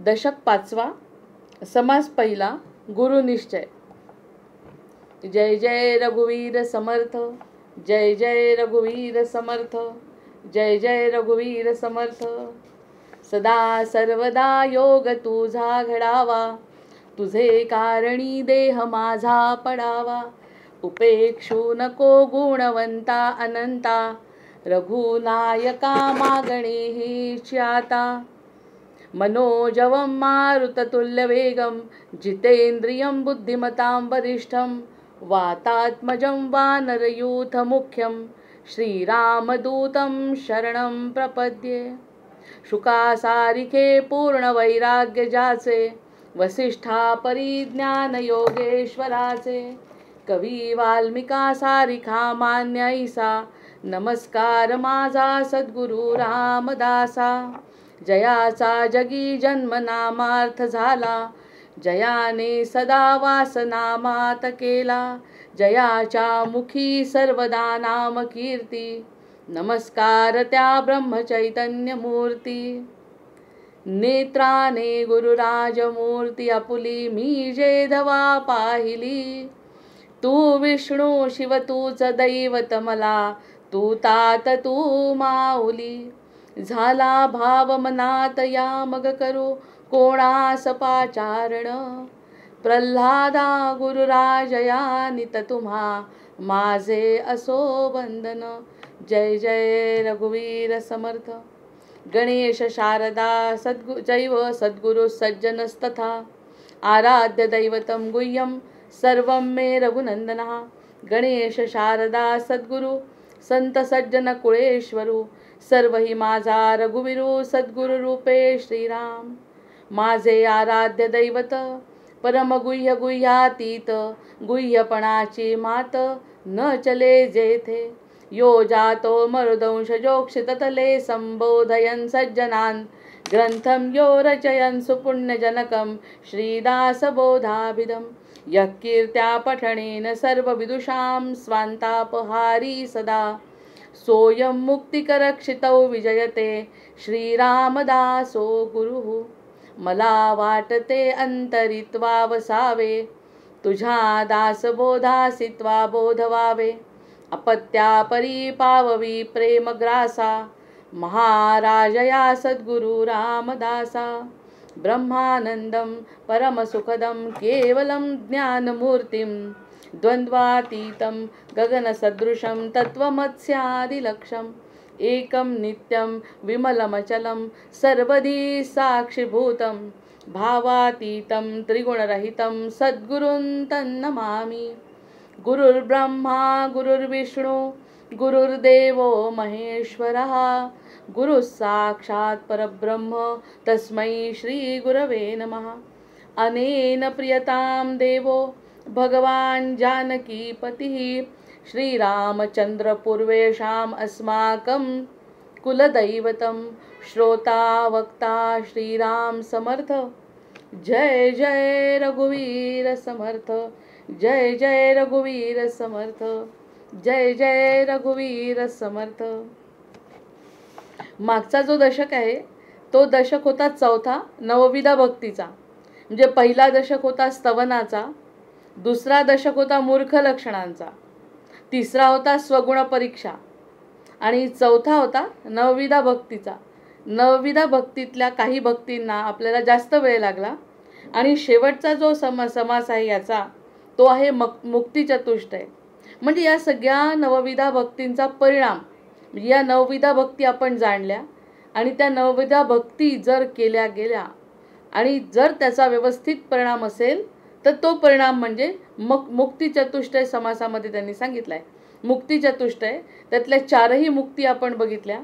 दशक पाचवा, समास पहिला, गुरुनिश्चय. जय जय रघुवीर समर्थ, जय जय रघुवीर समर्थ, जय जय रघुवीर समर्थ. सदा सर्वदा योग तुझा घडावा, तुझे कारणी देह माझा पडावा. उपेक्षू नको गुणवंता अनंता, रघुनायका मागणे हेची आता. मनोजवं मारुततुल्यवेगं, जितेन्द्रियं बुद्धिमतां वरिष्ठं. वातात्मजं वानरयूथमुख्यं, श्रीरामदूतं शरणं प्रपद्ये. शुकासारिके पूर्णवैराग्य जाचे, वसिष्ठा परिज्ञान योगेश्वराचे. कवी वाल्मिका सारिखा मान्य ऐसा, नमस्कार माझा सद्गुरु रामदासा. जयाचा जगी जन्म नामार्थ झाला, जयाने सदा वासनामात केला. जयाच्या मुखी सर्वदा नाम कीर्ती, नमस्कार त्या ब्रह्मचैतन्य मूर्ती. नेत्राने गुरुराजमूर्ती आपुली, मी जेधवा पाहिली. तू विष्णू शिव तूच दैवत मला, तू तात तू माऊली. झाला भाव मनात या मग करू कोणास पाचारण. प्रल्हादा गुरुराजया नित तुम्हा, माझे असो वंदन. जय जय रघुवीर समर्थ. गणेश शारदा जैव सद्गुरु सज्जनस्तथा, आराध्य दैवतं गुह्यं सर्वं मे रघुनंदनः. गणेश शारदा सद्गुरु संत सज्जन कुळेश्वरू, सर्व ही माझा रघुवीरू सद्गुरु रूपे श्रीराम. माझे आराध्य दैवत परम गुह्य गुह्यातीत, गुह्यपणाची मात न चले जेथे. यो जातो मरुदंश जोक्षित तले, संबोधयन् सज्जनान् ग्रंथं यो रचयन् सुपुण्यजनकं श्रीदासबोधाभिधम्. यः कीर्त्या पठनेन सर्वविदुषां स्वान्तापहारी सदा, सोऽयं मुक्तिकरक्षितौ विजयते श्रीरामदासो गुरुः. मला वाटते अंतरित्वा वसावे, तुझ्या दासबोधासित्वा बोधवावे. अपत्यापरी पाववी प्रेमग्रासा, महाराजया सद्गुरु रामदासा. ब्रह्मानंदं परमसुखदं केवलं ज्ञानमूर्तिं, द्वन्द्वातीतं गगनसदृशं तत्त्वमस्यादिलक्ष्यम्. एकं नित्यं विमलमचलं सर्वधी साक्षिभूतं, भावातीतं त्रिगुणरहितं सद्गुरुं तन्नमामि. गुरुर्ब्रह्मा गुरुर्विष्णु गुरुर्देवो महेश्वरः, गुरुः साक्षात् परब्रह्म तस्मै श्रीगुरवे नमः. अनेन प्रियतां देवो भगवान् जानकीपतिः, श्रीरामचन्द्र पूर्वेषाम् अस्माकं कुलदैवतं. श्रोता वक्ता श्रीराम समर्थ. जय जय रघुवीर समर्थ, जय जय रघुवीर समर्थ, जय जय रघुवीर समर्थ. मागचा जो दशक आहे तो दशक होता चौथा, नवविधा भक्तीचा. म्हणजे पहिला दशक होता स्तवनाचा, दुसरा दशक होता मूर्ख लक्षणांचा, तिसरा होता स्वगुण परीक्षा आणि चौथा होता नवविधा भक्तीचा. नवविधा भक्तीतल्या काही भक्तींना आपल्याला जास्त वेळ लागला आणि शेवटचा जो समास आहे याचा तो आहे मुक्तिचतुष्टय. म्हणजे या सगळ्या नवविधा भक्तींचा परिणाम, या नवविधा भक्ती आपण जाणल्या आणि त्या नवविधा भक्ती जर केल्या गेल्या आणि जर त्याचा व्यवस्थित परिणाम असेल तर तो परिणाम म्हणजे मुक्तिचतुष्टय समासामध्ये त्यांनी सांगितलं आहे. मुक्तिचतुष्टय त्यातल्या चारही मुक्ती आपण बघितल्या.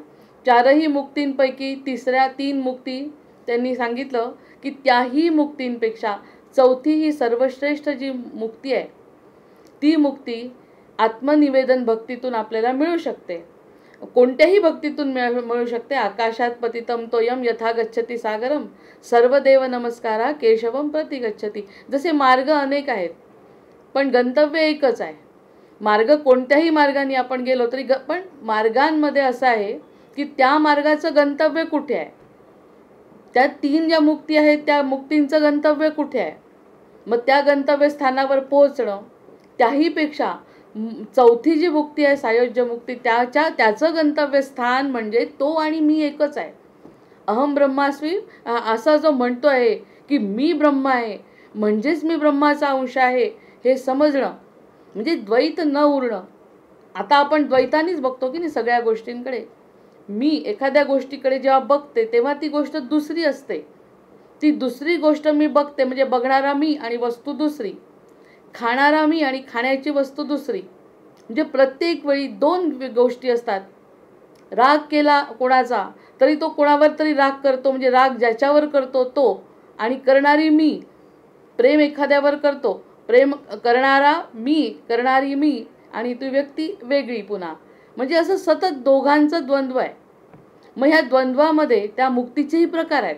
चारही मुक्तींपैकी तिसऱ्या तीन मुक्ती त्यांनी सांगितलं की त्याही मुक्तींपेक्षा चौथी ही सर्वश्रेष्ठ जी मुक्ती आहे ती मुक्ती आत्मनिवेदन भक्तीतून आपल्याला मिळू शकते. कोणत्याही भक्तीतून मिळू शकते. आकाशात पतितं तोयम यथा गच्छति सागरम, सर्वदेव नमस्कारा केशवम प्रति गच्छति. जसे मार्ग अनेक आहेत पण गंतव्य एकच आहे. मार्ग कोणत्याही मार्गाने आपण गेलो तरी पण मार्गांमध्ये असं आहे की त्या मार्गाचं गंतव्य कुठे आहे. त्या 3 ज्या मुक्ती आहेत त्या मुक्तींचं गंतव्य कुठे आहे? मग त्या गंतव्य स्थानावर पोहोचणं, त्याहीपेक्षा चौथी जी मुक्ती आहे सायोज्य मुक्ती, त्याचं गंतव्य स्थान म्हणजे तो आणि मी एकच आहे. अहम ब्रह्मास्मी असा जो म्हणतो आहे की मी ब्रह्म आहे म्हणजेच मी ब्रह्माचा अंश आहे, हे समजणं म्हणजे द्वैत न उरणं. आता आपण द्वैतानेच बघतो की नाही सगळ्या गोष्टींकडे. मी एखाद्या गोष्टीकडे जेव्हा बघते तेव्हा ती गोष्ट दुसरी असते. ती दुसरी गोष्ट मी बघते म्हणजे बघणारा मी आणि वस्तू दुसरी, खाणारा मी आणि खाण्याची वस्तू दुसरी. म्हणजे प्रत्येक वेळी 2 गोष्टी असतात. राग केला कोणाचा तरी तो कोणावर तरी राग करतो, म्हणजे राग ज्याच्यावर करतो तो, आणि करणारी मी. प्रेम एखाद्यावर करतो, प्रेम करणारा मी, करणारी मी, आणि ती व्यक्ती वेगळी पुन्हा. म्हणजे असं सतत दोघांचं द्वंद्व आहे. मग ह्या द्वंद्वामध्ये त्या मुक्तीचेही प्रकार आहेत.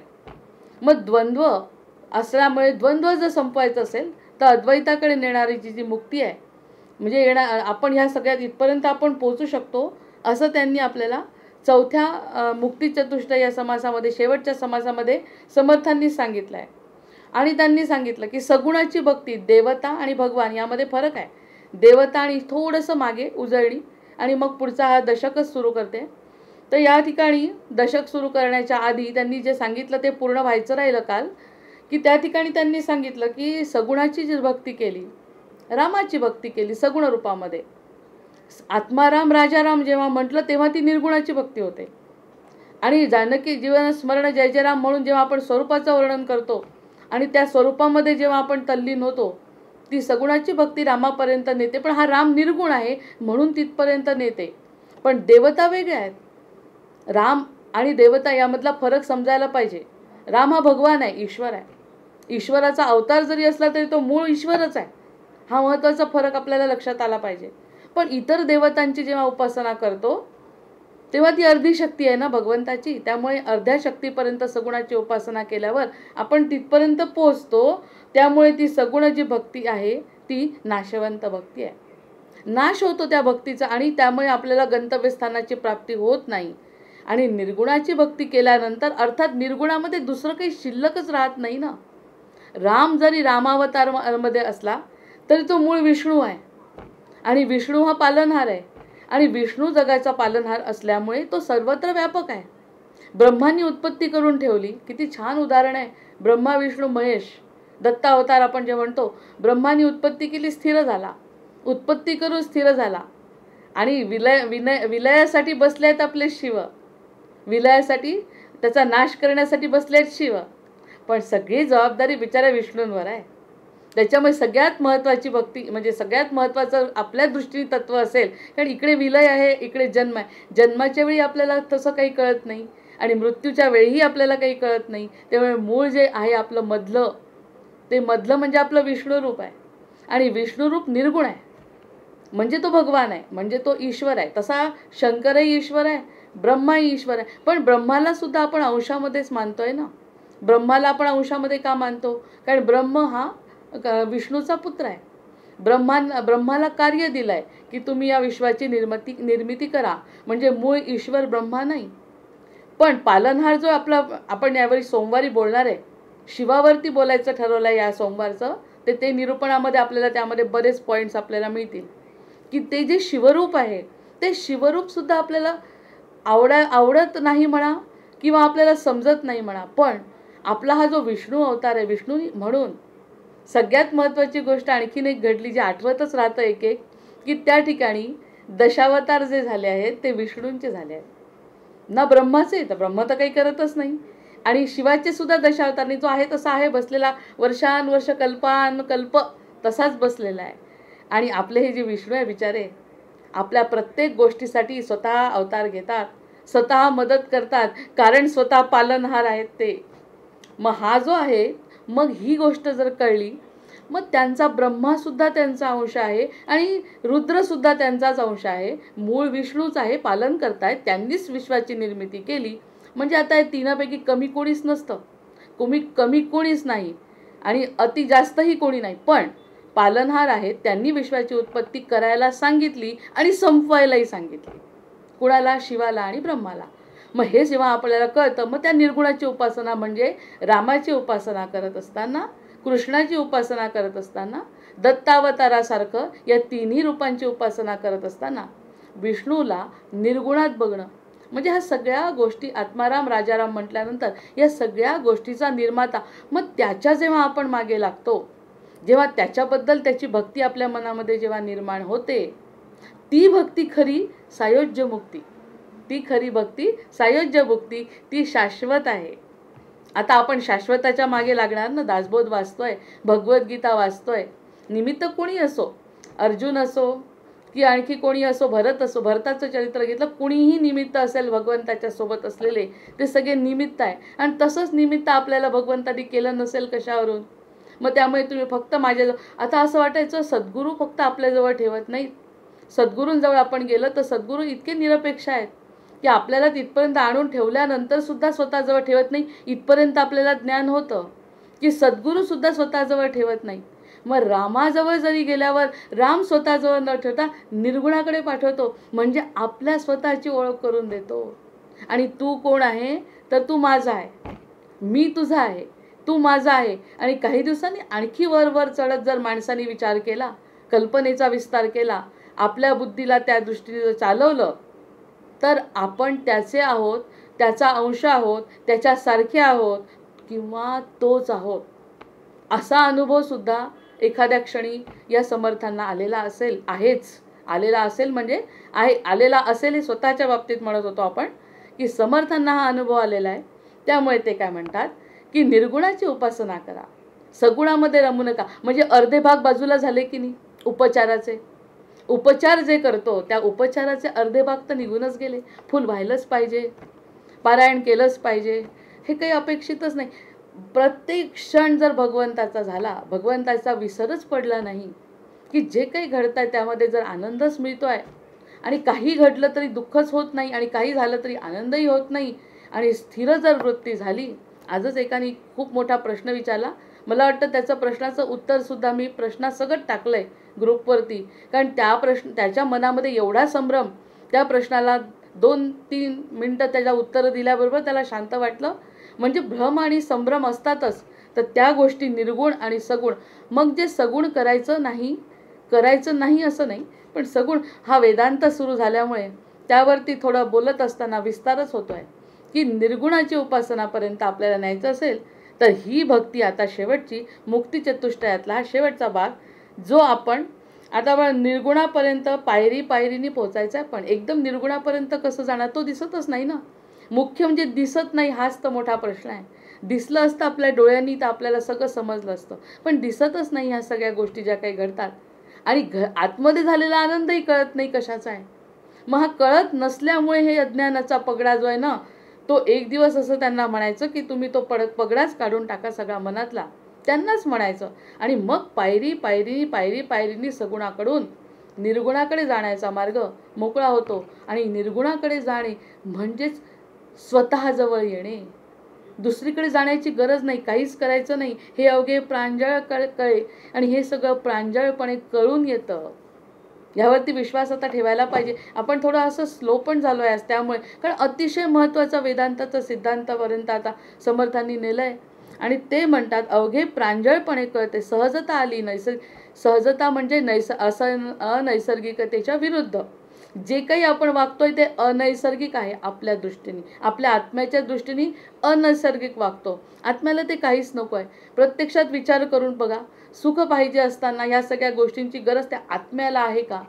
मग द्वंद्व असल्यामुळे द्वंद्व जर संपवायचं असेल तर अद्वैताकडे नेणारी जी मुक्ती आहे, म्हणजे आपण ह्या सगळ्यात इथपर्यंत आपण पोहोचू शकतो असं त्यांनी आपल्याला चौथ्या मुक्ती चतुष्टय या समासामध्ये, शेवटच्या समासामध्ये समर्थांनी सांगितलं आहे. आणि त्यांनी सांगितलं की सगुणाची भक्ती, देवता आणि भगवान यामध्ये फरक आहे. देवता आणि थोडंसं मागे उजळणी, आणि मग पुढचा हा दशकच सुरू करते. तर या ठिकाणी दशक सुरू करण्याच्या आधी त्यांनी जे सांगितलं ते पूर्ण व्हायचं राहिलं काल, की त्या ठिकाणी त्यांनी सांगितलं की सगुणाची जी भक्ती केली, रामाची भक्ती केली सगुण रूपामध्ये, आत्माराम राजाराम जेव्हा म्हटलं तेव्हा ती निर्गुणाची भक्ती होते. आणि जानकी जीवन स्मरण जय जय राम म्हणून जेव्हा आपण स्वरूपाचं वर्णन करतो आणि त्या स्वरूपामध्ये जेव्हा आपण तल्लीन होतो, ती सगुणाची भक्ती रामापर्यंत नेते. पण हा राम निर्गुण आहे म्हणून तिथपर्यंत नेते. पण देवता वेगळ्या आहेत. राम आणि देवता यामधला फरक समजायला पाहिजे. राम हा भगवान आहे, ईश्वर आहे. ईश्वराचा अवतार जरी असला तरी तो मूळ ईश्वरच आहे. हा महत्त्वाचा फरक आपल्याला लक्षात आला पाहिजे. पण इतर देवतांची जेव्हा उपासना करतो तेव्हा ती अर्धी शक्ती आहे ना भगवंताची. त्यामुळे अर्ध्या शक्तीपर्यंत सगुणाची उपासना केल्यावर आपण तिथपर्यंत पोहोचतो. त्यामुळे ती सगुण जी भक्ती आहे ती नाशवंत भक्ती आहे. नाश होतो त्या भक्तीचा आणि त्यामुळे आपल्याला गंतव्यस्थानाची प्राप्ती होत नाही. आणि निर्गुणाची भक्ती केल्यानंतर, अर्थात निर्गुणामध्ये दुसरं काही शिल्लकच राहत नाही ना. राम जरी रामावतारमध्ये असला तरी तो मूळ विष्णू आहे, आणि विष्णू हा पालनहार आहे, आणि विष्णू जगाचा पालनहार असल्यामुळे तो सर्वत्र व्यापक आहे. ब्रह्मांनी उत्पत्ती करून ठेवली. किती छान उदाहरण आहे. ब्रह्मा विष्णू महेश दत्ता अवतार आपण जे म्हणतो, ब्रह्मांनी उत्पत्ती केली, स्थिर झाला. उत्पत्ती करून स्थिर झाला. आणि विलयासाठी बसले आहेत आपले शिव. विलयासाठी, त्याचा नाश करण्यासाठी बसले आहेत शिव. पण सगळी जबाबदारी बिचाऱ्या विष्णूंवर आहे. त्याच्यामुळे सगळ्यात महत्त्वाची भक्ती म्हणजे सगळ्यात महत्त्वाचं आपल्या दृष्टीने तत्त्व असेल, कारण इकडे विलय आहे, इकडे जन्म आहे. जन्माच्या वेळी आपल्याला तसं काही कळत नाही आणि मृत्यूच्या वेळीही आपल्याला काही कळत नाही. त्यामुळे मूळ जे आहे आपलं मधलं, ते मधलं म्हणजे आपलं विष्णुरूप आहे. आणि विष्णुरूप निर्गुण आहे, म्हणजे तो भगवान आहे, म्हणजे तो ईश्वर आहे. तसा शंकरही ईश्वर आहे, ब्रह्माही ईश्वर आहे. पण ब्रह्माला सुद्धा आपण अंशामध्येच मानतोय ना. ब्रह्माला आपण अंशामध्ये का मानतो? कारण ब्रह्म हा विष्णूचा पुत्र आहे. ब्रह्माला कार्य दिलं आहे की तुम्ही या विश्वाची निर्मिती करा, म्हणजे मूळ ईश्वर ब्रह्मा नाही. पण पालनहार जो आपण यावेळी सोमवारी बोलणार आहे, शिवावरती बोलायचं ठरवलं आहे या सोमवारचं, ते निरूपणामध्ये आपल्याला त्यामध्ये बरेच पॉईंट्स आपल्याला मिळतील. की ते जे शिवरूप आहे ते शिवरूपसुद्धा आपल्याला आवडत नाही म्हणा, किंवा आपल्याला समजत नाही म्हणा. पण आपला हा जो विष्णू अवतार आहे, विष्णू म्हणून सगळ्यात महत्त्वाची गोष्ट आणखीन एक घडली, जी आठवतच राहतं एक एक, की त्या ठिकाणी दशावतार जे झाले आहेत ते विष्णूंचे झाले आहेत ना, ब्रह्माचे. तर ब्रह्म तर काही करतच नाही. आणि शिवाचे सुद्धा दशावतारनी जो आहे तसा आहे बसलेला, वर्षानुवर्ष कल्पानुकल्प तसाच बसलेला आहे. आणि आपले हे जे विष्णू आहे बिचारे, आपल्या प्रत्येक गोष्टीसाठी स्वतः अवतार घेतात, स्वतः मदत करतात, कारण स्वतः पालनहार आहेत ते. मग हा जो आहे, मग ही गोष्ट जर कळली, मग त्यांचा ब्रह्मासुद्धा त्यांचा अंश आहे आणि रुद्रसुद्धा त्यांचाच अंश आहे. मूळ विष्णूच आहे, पालन करतायत, त्यांनीच विश्वाची निर्मिती केली. म्हणजे आता हे तीनापैकी कमी कोणीच नसतं, कमी कोणीच नाही आणि अति जास्तही कोणी नाही. पण पालनहार आहेत, त्यांनी विश्वाची उत्पत्ती करायला सांगितली आणि संपवायलाही सांगितली. कुणाला? शिवाला आणि ब्रह्माला. मग हे जेव्हा आपल्याला कळतं, मग त्या निर्गुणाची उपासना म्हणजे रामाची उपासना करत असताना, कृष्णाची उपासना करत असताना, दत्तावतारासारखं या तिन्ही रूपांची उपासना करत असताना विष्णूला निर्गुणात बघणं. म्हणजे ह्या सगळ्या गोष्टी आत्माराम राजाराम म्हटल्यानंतर या सगळ्या गोष्टीचा निर्माता. मग त्याच्या जेव्हा आपण मागे लागतो, जेव्हा त्याच्याबद्दल त्याची भक्ती आपल्या मनामध्ये जेव्हा निर्माण होते, ती भक्ती खरी सायोज्य मुक्ती. ती खरी भक्ती सायोज्य मुक्ती, ती शाश्वत आहे. आता आपण शाश्वताच्या मागे लागणार ना. दासबोध वाचतोय, भगवद्गीता वाचतोय, निमित्त कोणी असो, अर्जुन असो की आणखी कोणी असो, भरत असो, भरताचं चरित्र घेतलं, कुणीही निमित्त असेल भगवंताच्या सोबत असलेले, ते सगळे निमित्त आहे. आणि तसंच निमित्त आपल्याला भगवंतानी केलं नसेल कशावरून. मग त्यामुळे तुम्ही फक्त माझ्याजवळ, आता असं वाटायचं सद्गुरू फक्त आपल्याजवळ ठेवत नाहीत. सद्गुरूंजवळ आपण गेलं तर सद्गुरू इतके निरपेक्ष आहेत की आपल्याला तिथपर्यंत आणून ठेवल्यानंतर सुद्धा स्वतःजवळ ठेवत नाही. इथपर्यंत आपल्याला ज्ञान होतं की सद्गुरूसुद्धा स्वतःजवळ ठेवत नाही. मग रामाजवळ जरी गेल्यावर राम स्वतःजवळ न ठेवता निर्गुणाकडे पाठवतो, म्हणजे आपल्या स्वतःची ओळख करून देतो. आणि तू कोण आहे तर तू माझा आहे, मी तुझा आहे, तू माझा आहे. आणि काही दिवसांनी आणखी वर वर चढत जर माणसाने विचार केला, कल्पनेचा विस्तार केला, आपल्या बुद्धीला त्या दृष्टीने जर चालवलं, तर आपण त्याचे आहोत, त्याचा अंश आहोत, त्याच्यासारखे आहोत किंवा तोच आहोत. असा अनुभवसुद्धा एखाद्या क्षणी या समर्थांना आलेला असेल, आलेला असेल म्हणजे आलेला असेल हे स्वतःच्या बाबतीत म्हणत होतो आपण, की समर्थांना हा अनुभव आलेला आहे. त्यामुळे ते काय म्हणतात की निर्गुणाची उपासना करा, सगुणामध्ये रमू नका. म्हणजे अर्धे भाग बाजूला झाले की नाही उपचाराचे. उपचार जे करतो त्या उपचाराचे अर्धे भाग तर निघूनच गेले. फुल व्हायलाच पाहिजे, पारायण केलंच पाहिजे, हे काही अपेक्षितच नाही. प्रत्येक क्षण जर भगवंताचा झाला, भगवंताचा विसरच पडला नाही, की जे काही घडतं आहे त्यामध्ये जर आनंदच मिळतो आहे, आणि काही घडलं तरी दुःखच होत नाही, आणि काही झालं तरी आनंदही होत नाही, आणि स्थिर जर वृत्ती झाली. आजच एकाने खूप मोठा प्रश्न विचारला, मला वाटतं त्याचं प्रश्नाचं उत्तरसुद्धा मी प्रश्नासकट टाकलं आहे ग्रुपवरती. कारण त्याच्या मनामध्ये एवढा संभ्रम, त्या प्रश्नाला 2-3 मिनटं त्याला उत्तरं दिल्याबरोबर त्याला शांत वाटलं. म्हणजे भ्रम आणि संभ्रम असतातच, तर त्या गोष्टी निर्गुण आणि सगुण. मग जे सगुण करायचं नाही असं नाही, पण सगुण हा वेदांत सुरू झाल्यामुळे त्यावरती थोडं बोलत असताना विस्तारच होतो आहे की निर्गुणाची उपासनापर्यंत आपल्याला न्यायचं असेल तर ही भक्ती आता शेवटची मुक्ती चतुष्टयातला हा शेवटचा भाग, जो आपण आता निर्गुणापर्यंत पायरीने पोचायचा आहे. पण एकदम निर्गुणापर्यंत कसं जाणार, तो दिसतच नाही ना. मुख्य म्हणजे दिसत नाही, हाच तर मोठा प्रश्न आहे. दिसलं असतं आपल्या डोळ्यांनी तर आपल्याला सगळं समजलं असतं, पण दिसतच नाही ह्या सगळ्या गोष्टी ज्या काही घडतात. आणि आतमध्ये झालेला आनंदही कळत नाही कशाचा आहे. मग हा कळत नसल्यामुळे हे अज्ञानाचा पगडा जो आहे ना, तो एक दिवस असं त्यांना म्हणायचं की तुम्ही तो पगडाच काढून टाका सगळा मनातला, त्यांनाच म्हणायचं. आणि मग पायरीनी सगुणाकडून निर्गुणाकडे जाण्याचा मार्ग मोकळा होतो. आणि निर्गुणाकडे जाणे म्हणजेच स्वतःजवळ येणे. दुसरीकडे जाण्याची गरज नाही, काहीच करायचं नाही, हे अवघे प्रांजळ कळे. आणि हे सगळं प्रांजळपणे कळून येतं. यावरती विश्वास आता ठेवायला पाहिजे. आपण थोडं असं स्लो पण झालो आहे त्यामुळे, कारण अतिशय महत्त्वाचा वेदांताचा सिद्धांतापर्यंत आता समर्थांनी नेलं आहे. आणि ते म्हणतात अवघे प्रांजळपणे कळते, सहजता आली. सहजता म्हणजे अनैसर्गिकतेच्या विरुद्ध. जे काही आपण वागतोय ते अनैसर्गिक आहे आपल्या दृष्टीने, आपल्या आत्म्याच्या दृष्टीने अनैसर्गिक वागतो. आत्म्याला ते काहीच नको आहे. प्रत्यक्षात विचार करून बघा, सुख पाहिजे असताना ह्या सगळ्या गोष्टींची गरज त्या आत्म्याला आहे का?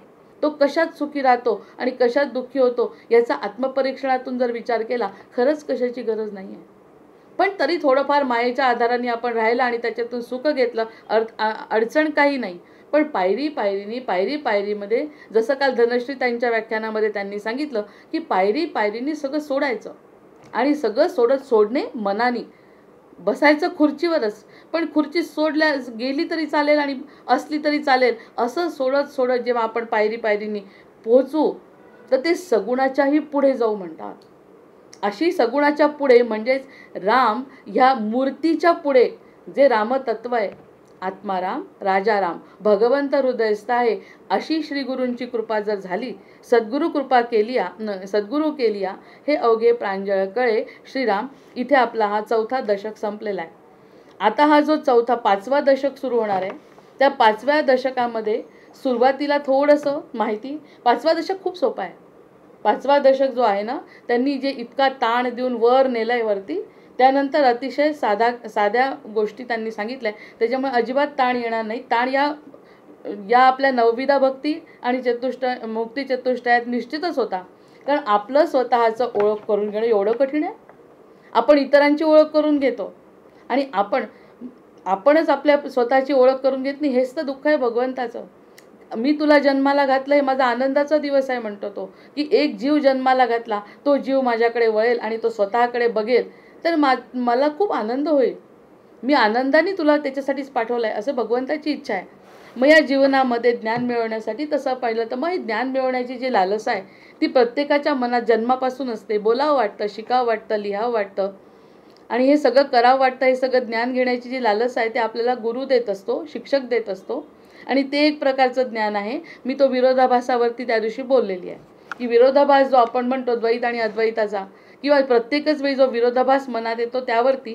तो कशात सुखी राहतो आणि कशात दुःखी होतो याचा आत्मपरीक्षणातून जर विचार केला, खरंच कशाची गरज नाही आहे. पण तरी थोडंफार मायेच्या आधाराने आपण राहिलं आणि त्याच्यातून सुख घेतलं, अडचण काही नाही. पण पायरीमध्ये जसं काल धनश्री ताईंच्या व्याख्यानामध्ये त्यांनी सांगितलं की पायरीने सगळं सोडायचं. आणि सगळं सोडणे मनाने, बसायचं खुर्चीवरच, पण खुर्ची गेली तरी चालेल आणि असली तरी चालेल, असं सोडत जेव्हा आपण पायरीने पोहोचू तर ते सगुणाच्याही पुढे जाऊ म्हणतात. अशी सगुणाच्या पुढे म्हणजेच राम ह्या मूर्तीच्या पुढे जे रामतत्व आहे, आत्माराम राजाराम भगवंत हृदयस्थ आहे अशी श्री गुरूंची कृपा जर झाली, सद्गुरू कृपा केलिया सद्गुरू केलिया हे अवघे प्रांजळ कळे श्रीराम. इथे आपला हा 4था दशक संपलेला आहे. आता हा जो 5वा दशक सुरू होणार आहे, त्या 5व्या दशकामध्ये सुरुवातीला थोडंसं माहिती. 5वा दशक खूप सोपा आहे. 5वा दशक जो आहे ना, त्यांनी जे इतका ताण देऊन वर नेलंय वरती, त्यानंतर अतिशय साध्या गोष्टी त्यांनी सांगितल्या, त्याच्यामुळे अजिबात ताण येणार नाही. ताण या आपल्या नवविधा भक्ती आणि मुक्ती चतुष्टयात निश्चितच होता. कारण आपलं स्वतःचं ओळख करून घेणं एवढं कठीण आहे. आपण इतरांची ओळख करून घेतो आणि आपणच आपल्या स्वतःची ओळख करून घेत नाही. हेच तर दुःख आहे भगवंताचं. मी तुला जन्माला घातलं हे माझा आनंदाचा दिवस आहे म्हणतो तो, की एक जीव जन्माला घातला, तो जीव माझ्याकडे वळेल आणि तो स्वतःकडे बघेल तर मला खूप आनंद होईल. मी आनंदाने तुला त्याच्यासाठीच पाठवलं आहे, असं भगवंताची इच्छा आहे. मग या जीवनामध्ये ज्ञान मिळवण्यासाठी तसं पाहिलं तर मग ही ज्ञान मिळवण्याची जी लालस आहे ती प्रत्येकाच्या मनात जन्मापासून असते. बोलावं वाटतं, शिकावं वाटतं, लिहावं वाटतं आणि हे सगळं करावं वाटतं. हे सगळं ज्ञान घेण्याची जी लालस आहे ते आपल्याला गुरु देत असतो, शिक्षक देत असतो आणि ते एक प्रकारचं ज्ञान आहे. मी तो विरोधाभासावरती त्या दिवशी बोललेली आहे की विरोधाभास जो आपण म्हणतो द्वैत आणि अद्वैताचा, किंवा प्रत्येकच वेळी जो विरोधाभास मनात येतो त्यावरती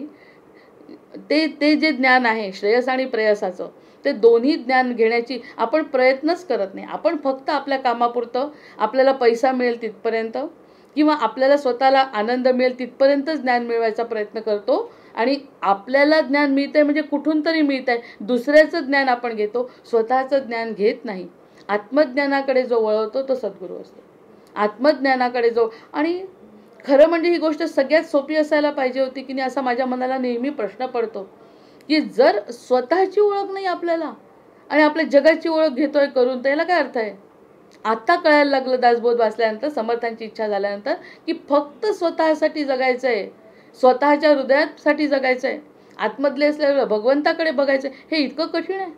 ते जे ज्ञान आहे श्रेयस आणि प्रेयसाचं, ते दोन्ही ज्ञान घेण्याची आपण प्रयत्नच करत नाही. आपण फक्त आपल्या कामापुरतं, आपल्याला पैसा मिळेल तिथपर्यंत किंवा आपल्याला स्वतःला आनंद मिळेल तिथपर्यंतच ज्ञान मिळवायचा प्रयत्न करतो आणि आपल्याला ज्ञान मिळतंय म्हणजे कुठून तरी मिळतंय, दुसऱ्याचं ज्ञान आपण घेतो, स्वतःचं ज्ञान घेत नाही. आत्मज्ञानाकडे जो वळवतो तो सद्गुरू असतो. आत्मज्ञानाकडे जो, आणि खरं म्हणजे ही गोष्ट सगळ्यात सोपी असायला पाहिजे होती की नाही, असा माझ्या मनाला नेहमी प्रश्न पडतो की जर स्वतःची ओळख नाही आपल्याला आणि आपल्या जगाची ओळख घेतोय करून, त्याला काय अर्थ आहे. आता कळायला लागलं दासबोध वाचल्यानंतर, समर्थांची इच्छा झाल्यानंतर, की फक्त स्वतःसाठी जगायचं आहे, स्वतःच्या हृदयासाठी जगायचं आहे, आतमधले असलेलं भगवंताकडे बघायचं आहे. हे इतकं कठीण आहे.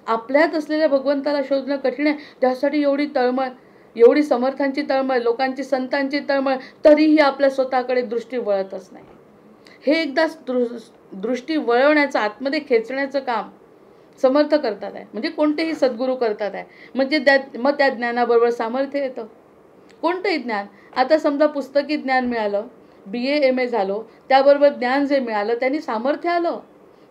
आपल्यात असलेल्या भगवंताला शोधणं कठीण आहे. त्यासाठी एवढी तळमळ, एवढी समर्थांची तळमळ, लोकांची संतांची तळमळ, तरीही आपल्या स्वतःकडे दृष्टी वळतच नाही. हे एकदा दृष्टी वळवण्याचं, आतमध्ये खेचण्याचं काम समर्थ करतात आहे, म्हणजे कोणतेही सद्गुरू करतात आहे. म्हणजे मग त्या ज्ञानाबरोबर सामर्थ्य येतं. कोणतंही ज्ञान, आता समजा पुस्तकी ज्ञान मिळालं, BA MA झालो, त्याबरोबर ज्ञान जे मिळालं त्यांनी सामर्थ्य आलं.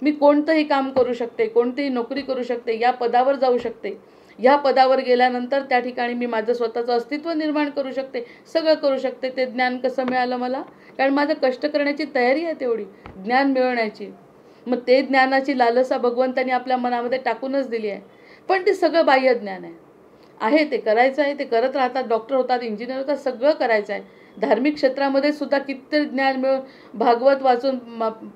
मी कोणतंही काम करू शकते, कोणतीही नोकरी करू शकते, या पदावर जाऊ शकते, या पदावर गेल्यानंतर त्या ठिकाणी मी माझं स्वतःचं अस्तित्व निर्माण करू शकते, सगळं करू शकते. ते ज्ञान कसं मिळालं मला? कारण माझं कष्ट करण्याची तयारी आहे तेवढी ज्ञान मिळवण्याची. मग ते ज्ञानाची लालसा भगवंतांनी आपल्या मनामध्ये टाकूनच दिली आहे. पण ते सगळं बाह्य ज्ञान आहे, ते करायचं आहे, ते करत राहतात. डॉक्टर होतात, इंजिनियर होतात, सगळं करायचं आहे. धार्मिक क्षेत्रामध्ये सुद्धा कितीतरी ज्ञान मिळून भागवत वाचून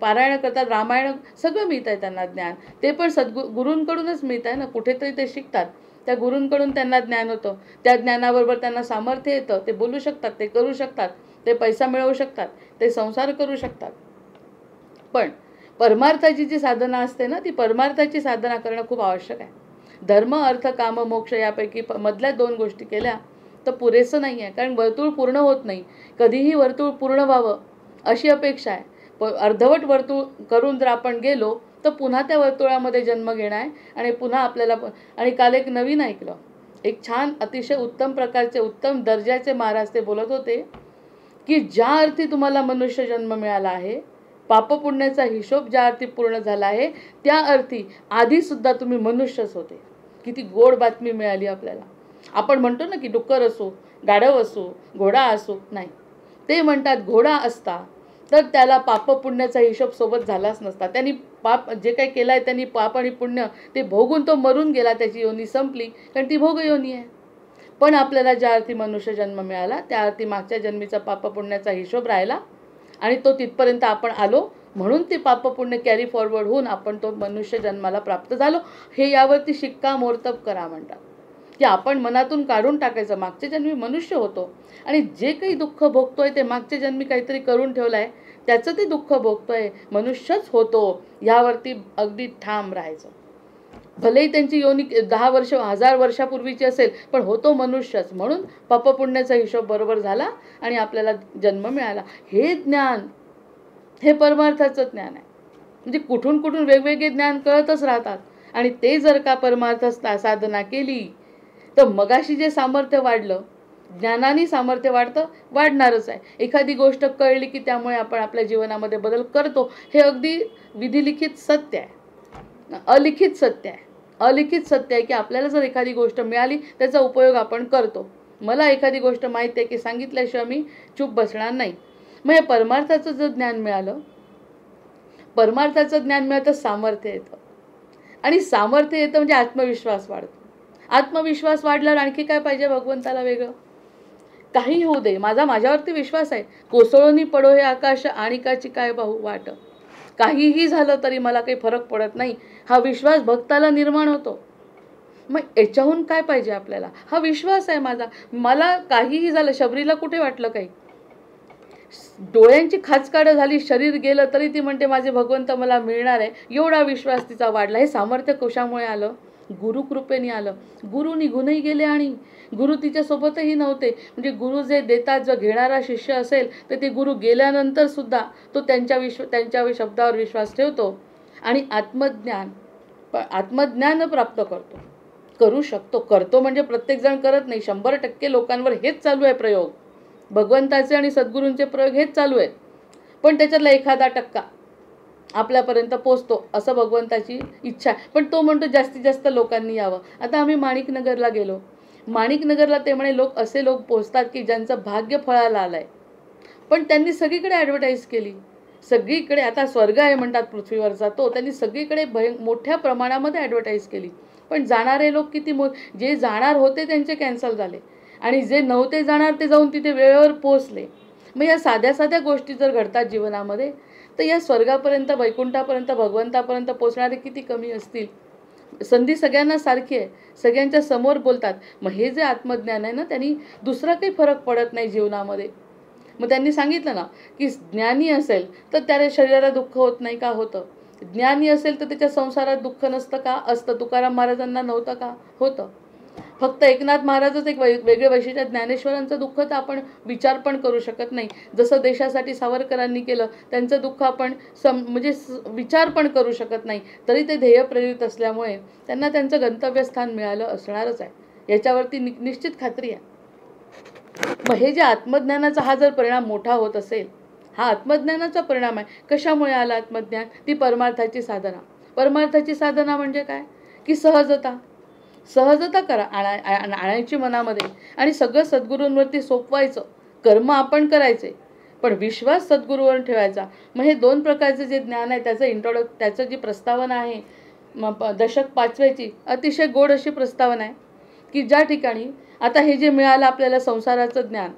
पारायण करतात, रामायण सगळं मिळत आहे त्यांना ज्ञान. ते पण गुरूंकडूनच मिळत आहे ना, कुठेतरी ते शिकतात, त्या गुरूंकडून त्यांना ज्ञान होतं. त्या ज्ञानाबरोबर त्यांना सामर्थ्य येतं, ते बोलू शकतात, ते करू शकतात, ते पैसा मिळवू शकतात, ते संसार करू शकतात. पण परमार्थाची जी साधना असते ना, ती परमार्थाची साधना करणं खूप आवश्यक आहे. धर्म अर्थ काम मोक्ष यापैकी मधल्या 2 गोष्टी केल्या तर पुरेसं नाही आहे. कारण वर्तुळ पूर्ण होत नाही. कधीही वर्तुळ पूर्ण व्हावं अशी अपेक्षा आहे. अर्धवट वर्तुळ करून जर आपण गेलो तर पुन्हा त्या वर्तुळामध्ये जन्म घेणं आहे आणि पुन्हा आपल्याला. आणि काल एक नवीन ऐकलं, एक छान अतिशय उत्तम प्रकारचे उत्तम दर्जाचे महाराज ते बोलत होते की ज्या अर्थी तुम्हाला मनुष्य जन्म मिळाला आहे, पापपुण्याचा हिशोब ज्या अर्थी पूर्ण झाला आहे, त्या अर्थी आधीसुद्धा तुम्ही मनुष्यच होते. किती गोड बातमी मिळाली आपल्याला. आपण म्हणतो ना की डुक्कर असो, गाढव असो, घोडा असो, नाही, ते म्हणतात घोडा असता तर त्याला पापपुण्याचा हिशोब सोबत झालाच नसता. त्यांनी पाप जे काही केलं आहे, त्यांनी पाप आणि पुण्य ते भोगून तो मरून गेला, त्याची योनी संपली, कारण ती भोगयोनी आहे. पण आपल्याला ज्या अर्थी मनुष्य जन्म मिळाला त्या अर्थी मागच्या जन्मीचा पापपुण्याचा हिशोब राहिला आणि तो तिथपर्यंत आपण आलो, म्हणून ते पापपुण्य कॅरी फॉरवर्ड होऊन आपण तो मनुष्य जन्माला प्राप्त झालो. हे यावरती शिक्कामोर्तब करा म्हणतात की आपण मनातून काढून टाकायचं, मागच्या जन्मी मनुष्य होतो आणि जे काही दुःख भोगतोय ते मागच्या जन्मी काहीतरी करून ठेवलं आहे, त्याचं ते दुःख भोगतोय, मनुष्यच होतो यावरती अगदी ठाम राहायचं. भलेही त्यांची योनी 10 वर्ष 1000 वर्षापूर्वीची असेल, पण होतो मनुष्यच, म्हणून पापपुण्याचा हिशोब बरोबर झाला आणि आपल्याला जन्म मिळाला. हे ज्ञान, हे परमार्थाचं ज्ञान आहे. म्हणजे कुठून कुठून वेगवेगळे ज्ञान कळतच राहतात. आणि ते जर का परमार्थ साधना केली तर मगाशी जे सामर्थ्य वाढलं, ज्ञानाने सामर्थ्य वाढणारच आहे. एखादी गोष्ट कळली की त्यामुळे आपण आपल्या जीवनामध्ये बदल करतो, हे अगदी विधिलिखित सत्य आहे, अलिखित सत्य आहे. अलिखित सत्य आहे की आपल्याला जर एखादी गोष्ट मिळाली त्याचा उपयोग आपण करतो. मला एखादी गोष्ट माहिती आहे की सांगितल्याशिवाय मी चूप बसणार नाही. मग हे परमार्थाचं जर ज्ञान मिळालं, परमार्थाचं ज्ञान मिळतं, सामर्थ्य येतं. आणि सामर्थ्य येतं म्हणजे आत्मविश्वास वाढतो. आत्मविश्वास वाढल्यावर आणखी काय पाहिजे भगवंताला वेगळं? काही होऊ दे, माझ्यावरती विश्वास आहे. कोसळून पडो हे आकाश, आणिकाची काय पाहू वाट. काहीही झालं तरी मला काही फरक पडत नाही, हा विश्वास भक्ताला निर्माण होतो. मग याच्याहून काय पाहिजे आपल्याला? हा विश्वास आहे माझा. मला काहीही झालं, शबरीला कुठे वाटलं काही? डोळ्यांची खाचकाढ झाली, शरीर गेलं तरी ती म्हणते माझे भगवंत मला मिळणार आहे. एवढा विश्वास तिचा वाढला. हे सामर्थ्य कशामुळे आलं? गुरुकृपेने आलं. गुरु निघूनही गेले आणि गुरु तिच्यासोबतही नव्हते. म्हणजे गुरु जे देतात, जो घेणारा शिष्य असेल तर ते गुरु गेल्यानंतर सुद्धा तो त्यांच्या शब्दावर विश्वास ठेवतो आणि आत्मज्ञान प्राप्त करू शकतो. करतो म्हणजे प्रत्येकजण करत नाही. 100% लोकांवर हेच चालू आहे प्रयोग. भगवंताचे आणि सद्गुरूंचे प्रयोग हेच चालू आहेत. पण त्याच्यातला 1% आपल्यापर्यंत पोचतो, असं भगवंताची इच्छा आहे. पण तो म्हणतो जास्तीत जास्त लोकांनी यावं. आता आम्ही माणिकनगरला गेलो. माणिकनगरला ते म्हणे असे लोक पोचतात की ज्यांचं भाग्य फळाला आलंय. पण त्यांनी सगळीकडे ॲडव्हर्टाईज केली. सगळीकडे आता स्वर्ग आहे म्हणतात पृथ्वीवरचा तो, त्यांनी सगळीकडे मोठ्या प्रमाणामध्ये ॲडव्हर्टाईज केली. पण जाणारे लोक किती जे जाणार होते त्यांचे कॅन्सल झाले आणि जे नव्हते जाणार ते जाऊन तिथे वेळेवर पोहोचले. मग या साध्या साध्या गोष्टी जर घडतात जीवनामध्ये तर या स्वर्गापर्यंत, वैकुंठापर्यंत, भगवंतापर्यंत पोचणारे किती कमी असतील. संधी सगळ्यांना सारखी आहे, सगळ्यांच्या समोर बोलतात. मग हे जे आत्मज्ञान आहे ना, त्यांनी दुसरा काही फरक पडत नाही जीवनामध्ये. मग त्यांनी सांगितलं ना की ज्ञानी असेल तर त्याला शरीराला दुःख होत नाही का? होतं. ज्ञानी असेल तर त्याच्या संसारात दुःख नसतं का? असतं. तुकाराम महाराजांना नव्हतं का? होतं. फक्त एकनाथ महाराजच एक वेगळे वैशिष्ट्य. ज्ञानेश्वरांचं दुःख तर आपण विचार पण करू शकत नाही. जसं देशासाठी सावरकरांनी केलं, त्यांचं दुःख आपण म्हणजे विचार पण करू शकत नाही. तरी ते ध्येयप्रेरित असल्यामुळे त्यांना त्यांचं गंतव्यस्थान मिळालं असणारच आहे, याच्यावरती निश्चित खात्री आहे. मग हे जे आत्मज्ञानाचा हा जर परिणाम मोठा होत असेल, हा आत्मज्ञानाचा परिणाम आहे. कशामुळे आला आत्मज्ञान? ती परमार्थाची साधना. परमार्थाची साधना म्हणजे काय? की सहजता आणायची मनामध्ये आणि सगळं सद्गुरूंवरती सोपवायचं. कर्म आपण करायचे पण विश्वास सद्गुरूवर ठेवायचा. मग हे 2 प्रकारचे जे ज्ञान आहे त्याचं जी प्रस्तावना आहे दशक 5वेची, अतिशय गोड अशी प्रस्तावना आहे की ज्या ठिकाणी आता हे जे मिळालं आपल्याला संसाराचं ज्ञान,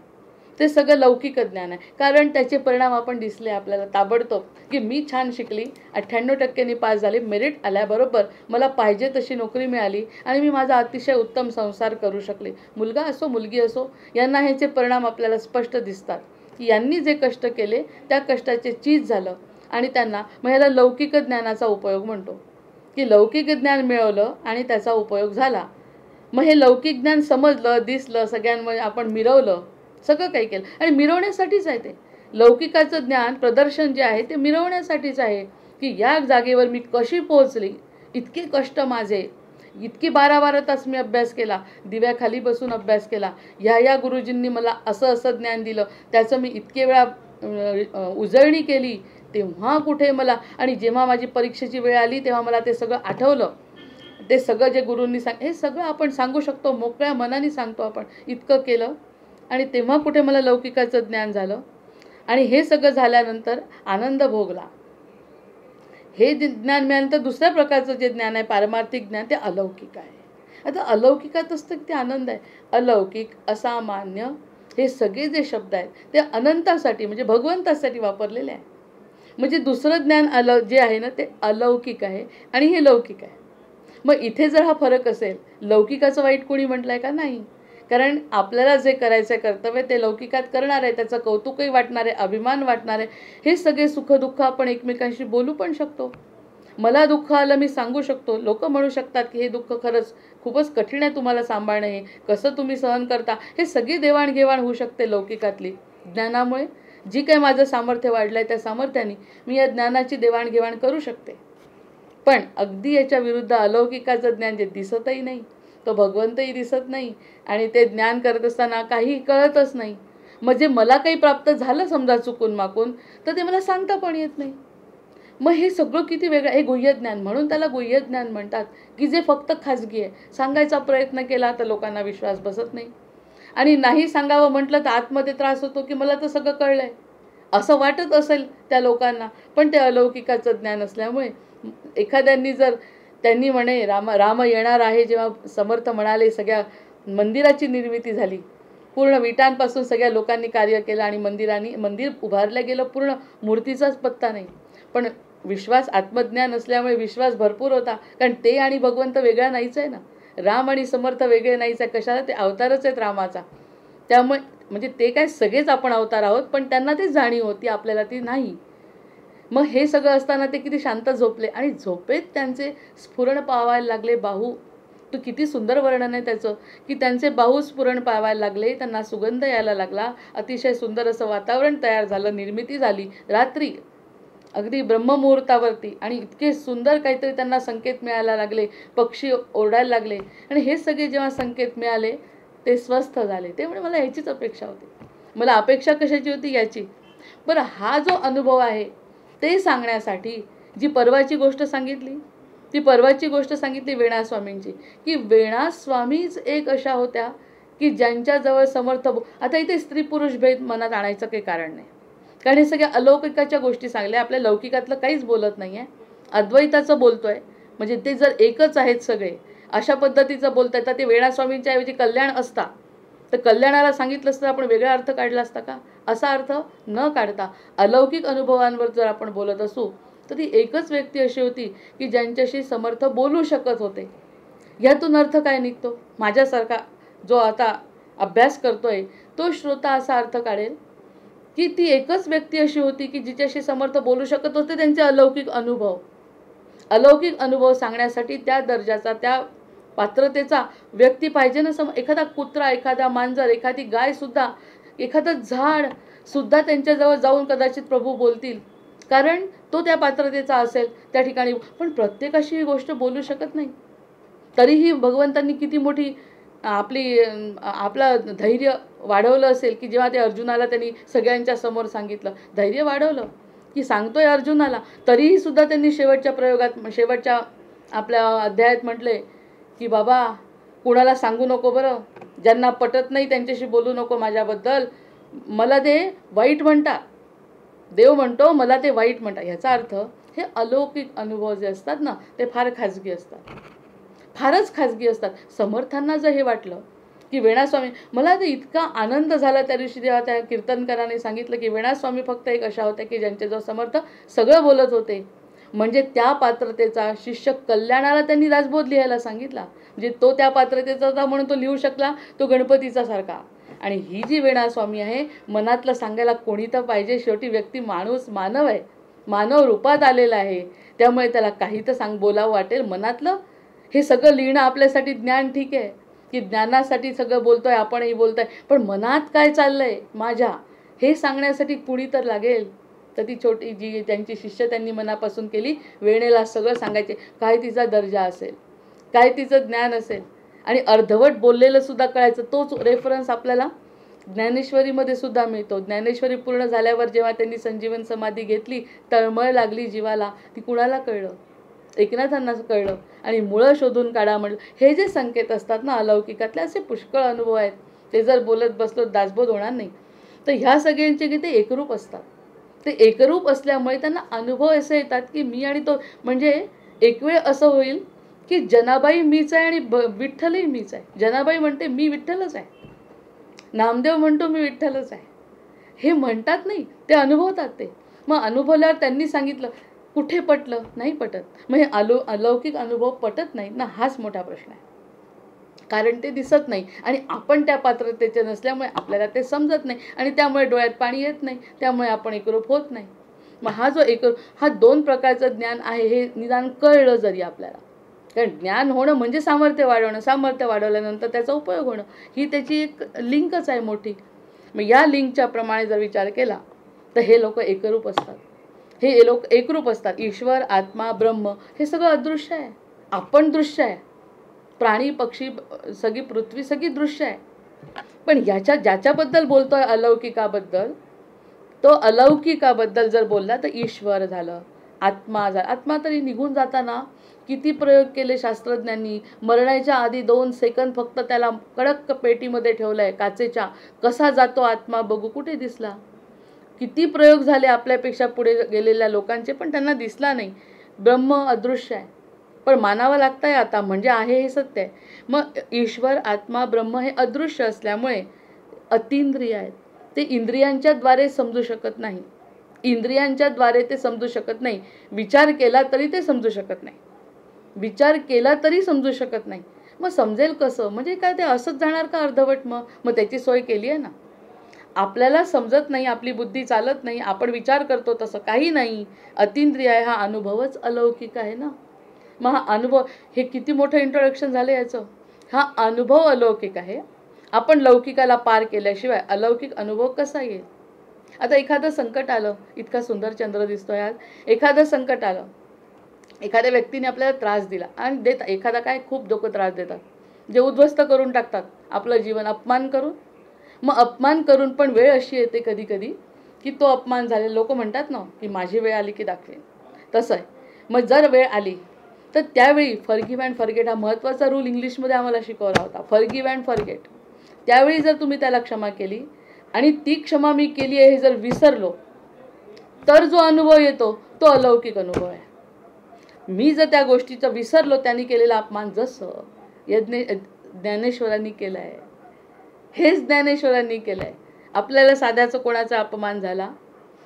ते सगळं लौकिक ज्ञान आहे. कारण त्याचे परिणाम आपण दिसले आपल्याला ताबडतोब की मी छान शिकली, 98% पास झाले, मेरिट आल्याबरोबर मला पाहिजे तशी नोकरी मिळाली आणि मी माझा अतिशय उत्तम संसार करू शकले. मुलगा असो मुलगी असो, यांना ह्याचे परिणाम आपल्याला स्पष्ट दिसतात की यांनी जे कष्ट केले त्या कष्टाचे चीज झालं आणि त्यांना मग ह्याला लौकिक ज्ञानाचा उपयोग म्हणतो की लौकिक ज्ञान मिळवलं आणि त्याचा उपयोग झाला. मग हे लौकिक ज्ञान समजलं, दिसलं, सगळ्यांमध्ये आपण मिरवलं, सगळं काही केलं आणि मिरवण्यासाठीच आहे ते. लौकिकाचं ज्ञान प्रदर्शन जे आहे ते मिरवण्यासाठीच आहे की या जागेवर मी कशी पोहोचली, इतके कष्ट माझे, इतकी 12-12 तास मी अभ्यास केला, दिव्याखाली बसून अभ्यास केला, या गुरुजींनी मला असं ज्ञान दिलं, त्याचं मी इतके वेळा उजळणी केली, तेव्हा कुठे मला, आणि जेव्हा माझी परीक्षेची वेळ आली तेव्हा मला ते सगळं आठवलं. ते सगळं जे गुरूंनी हे सगळं आपण सांगू शकतो, मोकळ्या मनाने सांगतो आपण. इतकं केलं आणि तेव्हा कुठे मला लौकिकाचं ज्ञान झालं आणि हे सगळं झाल्यानंतर आनंद भोगला. हे ज्ञान मिळाल्यानंतर दुसऱ्या प्रकारचं जे ज्ञान आहे पारमार्थिक ज्ञान, ते अलौकिक आहे. आता अलौकिकात असतं की ते आनंद आहे. अलौकिक, असामान्य, हे सगळे जे शब्द आहेत ते अनंतासाठी म्हणजे भगवंतासाठी वापरलेले आहे. म्हणजे दुसरं ज्ञान जे आहे ना ते अलौकिक आहे आणि हे लौकिक आहे. मग इथे जर हा फरक असेल, लौकिकाचं वाईट कोणी म्हटलंय का? नाही. कारण आपल्याला जे करायचं आहे कर्तव्य ते लौकिकात करणार आहे, त्याचं कौतुकही वाटणार आहे, अभिमान वाटणार आहे. हे सगळे सुखदुःख आपण एकमेकांशी बोलू पण शकतो. मला दुःख आलं मी सांगू शकतो. लोक म्हणू शकतात की हे दुःख खरंच खूपच कठीण आहे तुम्हाला सांभाळणं, हे कसं तुम्ही सहन करता. हे सगळी देवाणघेवाण होऊ शकते लौकिकातली. ज्ञानामुळे जी काही माझं सामर्थ्य वाढलं आहे त्या सामर्थ्याने मी या ज्ञानाची देवाणघेवाण करू शकते. पण अगदी याच्या विरुद्ध अलौकिकाचं ज्ञान जे दिसतही नाही, तो भगवंतही दिसत नाही आणि ते ज्ञान करत असताना काही कळतच नाही. म्हणजे मला काही प्राप्त झालं समजा चुकून माकून तर ते मला सांगता पण येत नाही. मग हे सगळं किती वेगळं. हे गुह्य ज्ञान म्हणून त्याला गुह्य ज्ञान म्हणतात, की जे फक्त खाजगी आहे. सांगायचा प्रयत्न केला तर लोकांना विश्वास बसत नाही आणि नाही सांगावं म्हटलं तर आतमध्ये त्रास होतो की मला तर सगळं कळलं आहे असं वाटत असेल त्या लोकांना. पण ते अलौकिकाचं ज्ञान असल्यामुळे एखाद्यांनी जर त्यांनी म्हणे राम येणार आहे जेव्हा समर्थ म्हणाले, सगळ्या मंदिराची निर्मिती झाली, पूर्ण विटांपासून सगळ्या लोकांनी कार्य केलं आणि मंदिर उभारलं गेलं, पूर्ण मूर्तीचाच पत्ता नाही. पण विश्वास आत्मज्ञान असल्यामुळे विश्वास भरपूर होता, कारण ते आणि भगवंत वेगळा नाहीच आहे ना. राम आणि समर्थ वेगळे नाहीच आहे. कशाला? ते अवतारच आहेत रामाचा. त्यामुळे म्हणजे ते काय सगळेच आपण अवतार आहोत, पण त्यांना ती जाणीव होती, आपल्याला ती नाही. मग हे सगळं असताना ते किती शांत झोपले आणि झोपेत त्यांचे स्फुरण पावायला लागले बाहू. तो किती सुंदर वर्णन आहे त्याचं, की त्यांचे बाहू स्फुरण पावायला लागले, त्यांना सुगंध यायला लागला, अतिशय सुंदर असं वातावरण तयार झालं, निर्मिती झाली रात्री अगदी ब्रह्ममुहूर्तावरती आणि इतके सुंदर काहीतरी त्यांना संकेत मिळायला लागले, पक्षी ओरडायला लागले आणि हे सगळे जेव्हा संकेत मिळाले ते स्वस्थ झाले. ते म्हणजे मला ह्याचीच अपेक्षा होती. मला अपेक्षा कशाची होती? याची. बरं, हा जो अनुभव आहे ते सांगण्यासाठी जी परवाची गोष्ट सांगितली, ती परवाची गोष्ट सांगितली वेणास्वामींची, की वेणास्वामीच एक अशा होत्या की ज्यांच्याजवळ समर्थ. आता इथे स्त्री पुरुष भेद मनात आणायचं काही कारण नाही, कारण हे सगळ्या अलौकिकाच्या गोष्टी सांगल्या. आपल्या लौकिकातलं काहीच बोलत नाही आहे, अद्वैताचं बोलतोय. म्हणजे ते जर एकच आहेत सगळे अशा पद्धतीचं बोलताय तर ते वेणास्वामींच्या ऐवजी कल्याण असता तर कल्याणाला सांगितलं असतं, आपण वेगळा अर्थ काढला असता का? असा अर्थ न काढता अलौकिक अनुभवांवर जर आपण बोलत असू तर ती एकच व्यक्ती अशी होती की ज्यांच्याशी समर्थ बोलू शकत होते. यातून अर्थ काय निघतो? माझ्यासारखा जो आता अभ्यास करतोय तो श्रोता असा अर्थ काढेल की ती एकच व्यक्ती अशी होती की जिच्याशी समर्थ बोलू शकत होते. त्यांचे अलौकिक अनुभव सांगण्यासाठी त्या दर्जाचा, त्या पात्रतेचा व्यक्ती पाहिजे ना. एखादा कुत्रा, एखादा मांजर, एखादी गाय सुद्धा, एखादं झाड सुद्धा त्यांच्याजवळ जाऊन कदाचित प्रभू बोलतील, कारण तो त्या पात्रतेचा असेल त्या ठिकाणी. पण प्रत्येकाशी ही गोष्ट बोलू शकत नाही. तरीही भगवंतांनी किती मोठी आपलं धैर्य वाढवलं असेल की जेव्हा ते अर्जुनाला त्यांनी सगळ्यांच्या समोर सांगितलं, धैर्य वाढवलं की सांगतोय अर्जुनाला, तरीही सुद्धा त्यांनी शेवटच्या आपल्या अध्यायात म्हटले की बाबा कुणाला सांगू नको बरं, ज्यांना पटत नाही त्यांच्याशी बोलू नको माझ्याबद्दल, मला ते वाईट म्हणतात. देव म्हणतो मला ते वाईट म्हणतात. ह्याचा अर्थ हे अलौकिक अनुभव जे असतात ना ते फार खाजगी असतात, फारच खाजगी असतात. समर्थांना जर हे वाटलं की वेणास्वामी, मला तर इतका आनंद झाला त्या दिवशी जेव्हा त्या कीर्तनकाराने सांगितलं की वेणास्वामी फक्त एक अशा होत्या की ज्यांच्याजवळ समर्थ सगळं बोलत होते. म्हणजे त्या पात्रतेचा शिष्य कल्याणाला त्यांनी दासबोध लिहायला सांगितला. म्हणजे तो त्या पात्रतेचा होता म्हणून तो लिहू शकला, तो गणपतीचा सारखा. आणि ही जी वेणास्वामी आहे, मनातलं सांगायला कोणी तर पाहिजे. शेवटी व्यक्ती मानव आहे, मानव रूपात आलेला आहे, त्यामुळे त्याला काही तर बोलावं वाटेल मनातलं. हे सगळं लिहिणं आपल्यासाठी ज्ञान ठीक आहे की ज्ञानासाठी सगळं बोलतोय, आपणही बोलतोय, पण मनात काय चाललंय माझ्या हे सांगण्यासाठी कुणी तर लागेल. तर ती छोटी जी त्यांची शिष्य त्यांनी मनापासून केली, वेणेला सगळं सांगायचे. काय तिचा दर्जा असेल, काय तिचं ज्ञान असेल, आणि अर्धवट बोललेलं सुद्धा कळायचं. तोच रेफरन्स आपल्याला ज्ञानेश्वरीमध्ये सुद्धा मिळतो. ज्ञानेश्वरी पूर्ण झाल्यावर जेव्हा त्यांनी संजीवन समाधी घेतली, तळमळ लागली जीवाला, ती कुणाला कळलं? एकनाथांना कळलं. आणि मुळं शोधून काढा म्हणलं. हे जे संकेत असतात ना अलौकिकातले, असे पुष्कळ अनुभव आहेत. ते जर बोलत बसलो दासबोध होणार नाही. तर ह्या सगळ्यांचे गीते एकरूप असतात. ते एकरूप असल्यामुळे त्यांना अनुभव असे येतात की मी आणि तो, म्हणजे एक वेळ असं होईल की जनाबाई मीच आहे आणि विठ्ठलही मीच आहे. जनाबाई म्हणते मी विठ्ठलच आहे, नामदेव म्हणतो मी विठ्ठलच आहे. हे म्हणतात नाही, ते अनुभवतात. ते मग अनुभवल्यावर त्यांनी सांगितलं, कुठे पटलं? नाही पटत. मग हे अलौकिक अनुभव पटत नाही ना, हाच मोठा प्रश्न आहे. कारण ते दिसत नाही आणि आपण त्या पात्रतेचे नसल्यामुळे आपल्याला ते समजत नाही आणि त्यामुळे डोळ्यात पाणी येत नाही, त्यामुळे आपण एकरूप होत नाही. मग हा दोन प्रकारचं ज्ञान आहे हे निदान कळलं जरी आपल्याला. कारण ज्ञान होणं म्हणजे सामर्थ्य वाढवणं, सामर्थ्य वाढवल्यानंतर त्याचा उपयोग होणं, ही त्याची एक लिंकच आहे मोठी. मग या लिंकच्या प्रमाणे जर विचार केला तर हे लोक एकरूप असतात. हे लोक एकरूप असतात. ईश्वर, आत्मा, ब्रह्म हे सगळं अदृश्य आहे. आपण दृश्य आहे. प्राणी, पक्षी, सगळी पृथ्वी सगळी दृश्य आहे. पण ज्याच्याबद्दल बोलतोय अलौकिकाबद्दल, तो अलौकिकाबद्दल जर बोलला तर ईश्वर झालं, आत्मा झाला. आत्मा तरी निघून जाताना किती प्रयोग केले शास्त्रज्ञांनी. मरणाच्या आधी 2 सेकंद फक्त त्याला कडक पेटीमध्ये ठेवलंय काचेच्या. कसा जातो आत्मा बघू, कुठे दिसला. किती प्रयोग झाले आपल्यापेक्षा पुढे गेलेल्या लोकांचे, पण त्यांना दिसला नाही. ब्रह्म अदृश्य आहे, पण मानावं लागतंय आता, म्हणजे आहे हे सत्य आहे. मग ईश्वर, आत्मा, ब्रह्म हे अदृश्य असल्यामुळे अतींद्रिय आहेत. ते इंद्रियांच्या द्वारे समजू शकत नाही. इंद्रियांच्या द्वारे ते समजू शकत नाही. विचार केला तरी ते समजू शकत नाही. विचार केला तरी समजू शकत नाही. मग समजेल कसं? म्हणजे काय ते असंच जाणार का अर्धवट? मग त्याची सोय केली आहे ना. आपल्याला समजत नाही, आपली बुद्धी चालत नाही, आपण विचार करतो तसं काही नाही. अतींद्रिय आहे. हा अनुभवच अलौकिक आहे ना. मग हा अनुभव, हे किती मोठं इंट्रोडक्शन झालं याचं. हा अनुभव अलौकिक आहे. आपण लौकिकाला पार केल्याशिवाय अलौकिक अनुभव कसा येईल? आता एखादं संकट आलं, इतका सुंदर चंद्र दिसतोय आज. एखादं संकट आलं, एखाद्या व्यक्तीने आपल्याला त्रास दिला आणि देत, एखादा काय खूप लोकं त्रास देतात, जे उद्ध्वस्त करून टाकतात आपलं जीवन, अपमान करून. मग अपमान करून पण वेळ अशी येते कधी कधी की तो अपमान झाले, लोक म्हणतात ना की माझी वेळ आली की दाखवेन, तसं आहे. मग जर वेळ आली तर त्यावेळी फॉरगिव्ह अँड फॉरगेट हा महत्त्वाचा रूल इंग्लिशमध्ये आम्हाला शिकवला होता. Forgive and forget. त्यावेळी जर तुम्ही त्याला क्षमा केली आणि ती क्षमा मी केली आहे हे जर विसरलो, तर जो अनुभव येतो तो अलौकिक अनुभव आहे. मी जर त्या गोष्टीचा विसरलो, त्यांनी केलेला अपमान, जसं ज्ञानेश्वरांनी केलं आहे, हेच ज्ञानेश्वरांनी केलं आहे. आपल्याला साध्याचं कोणाचा अपमान झाला,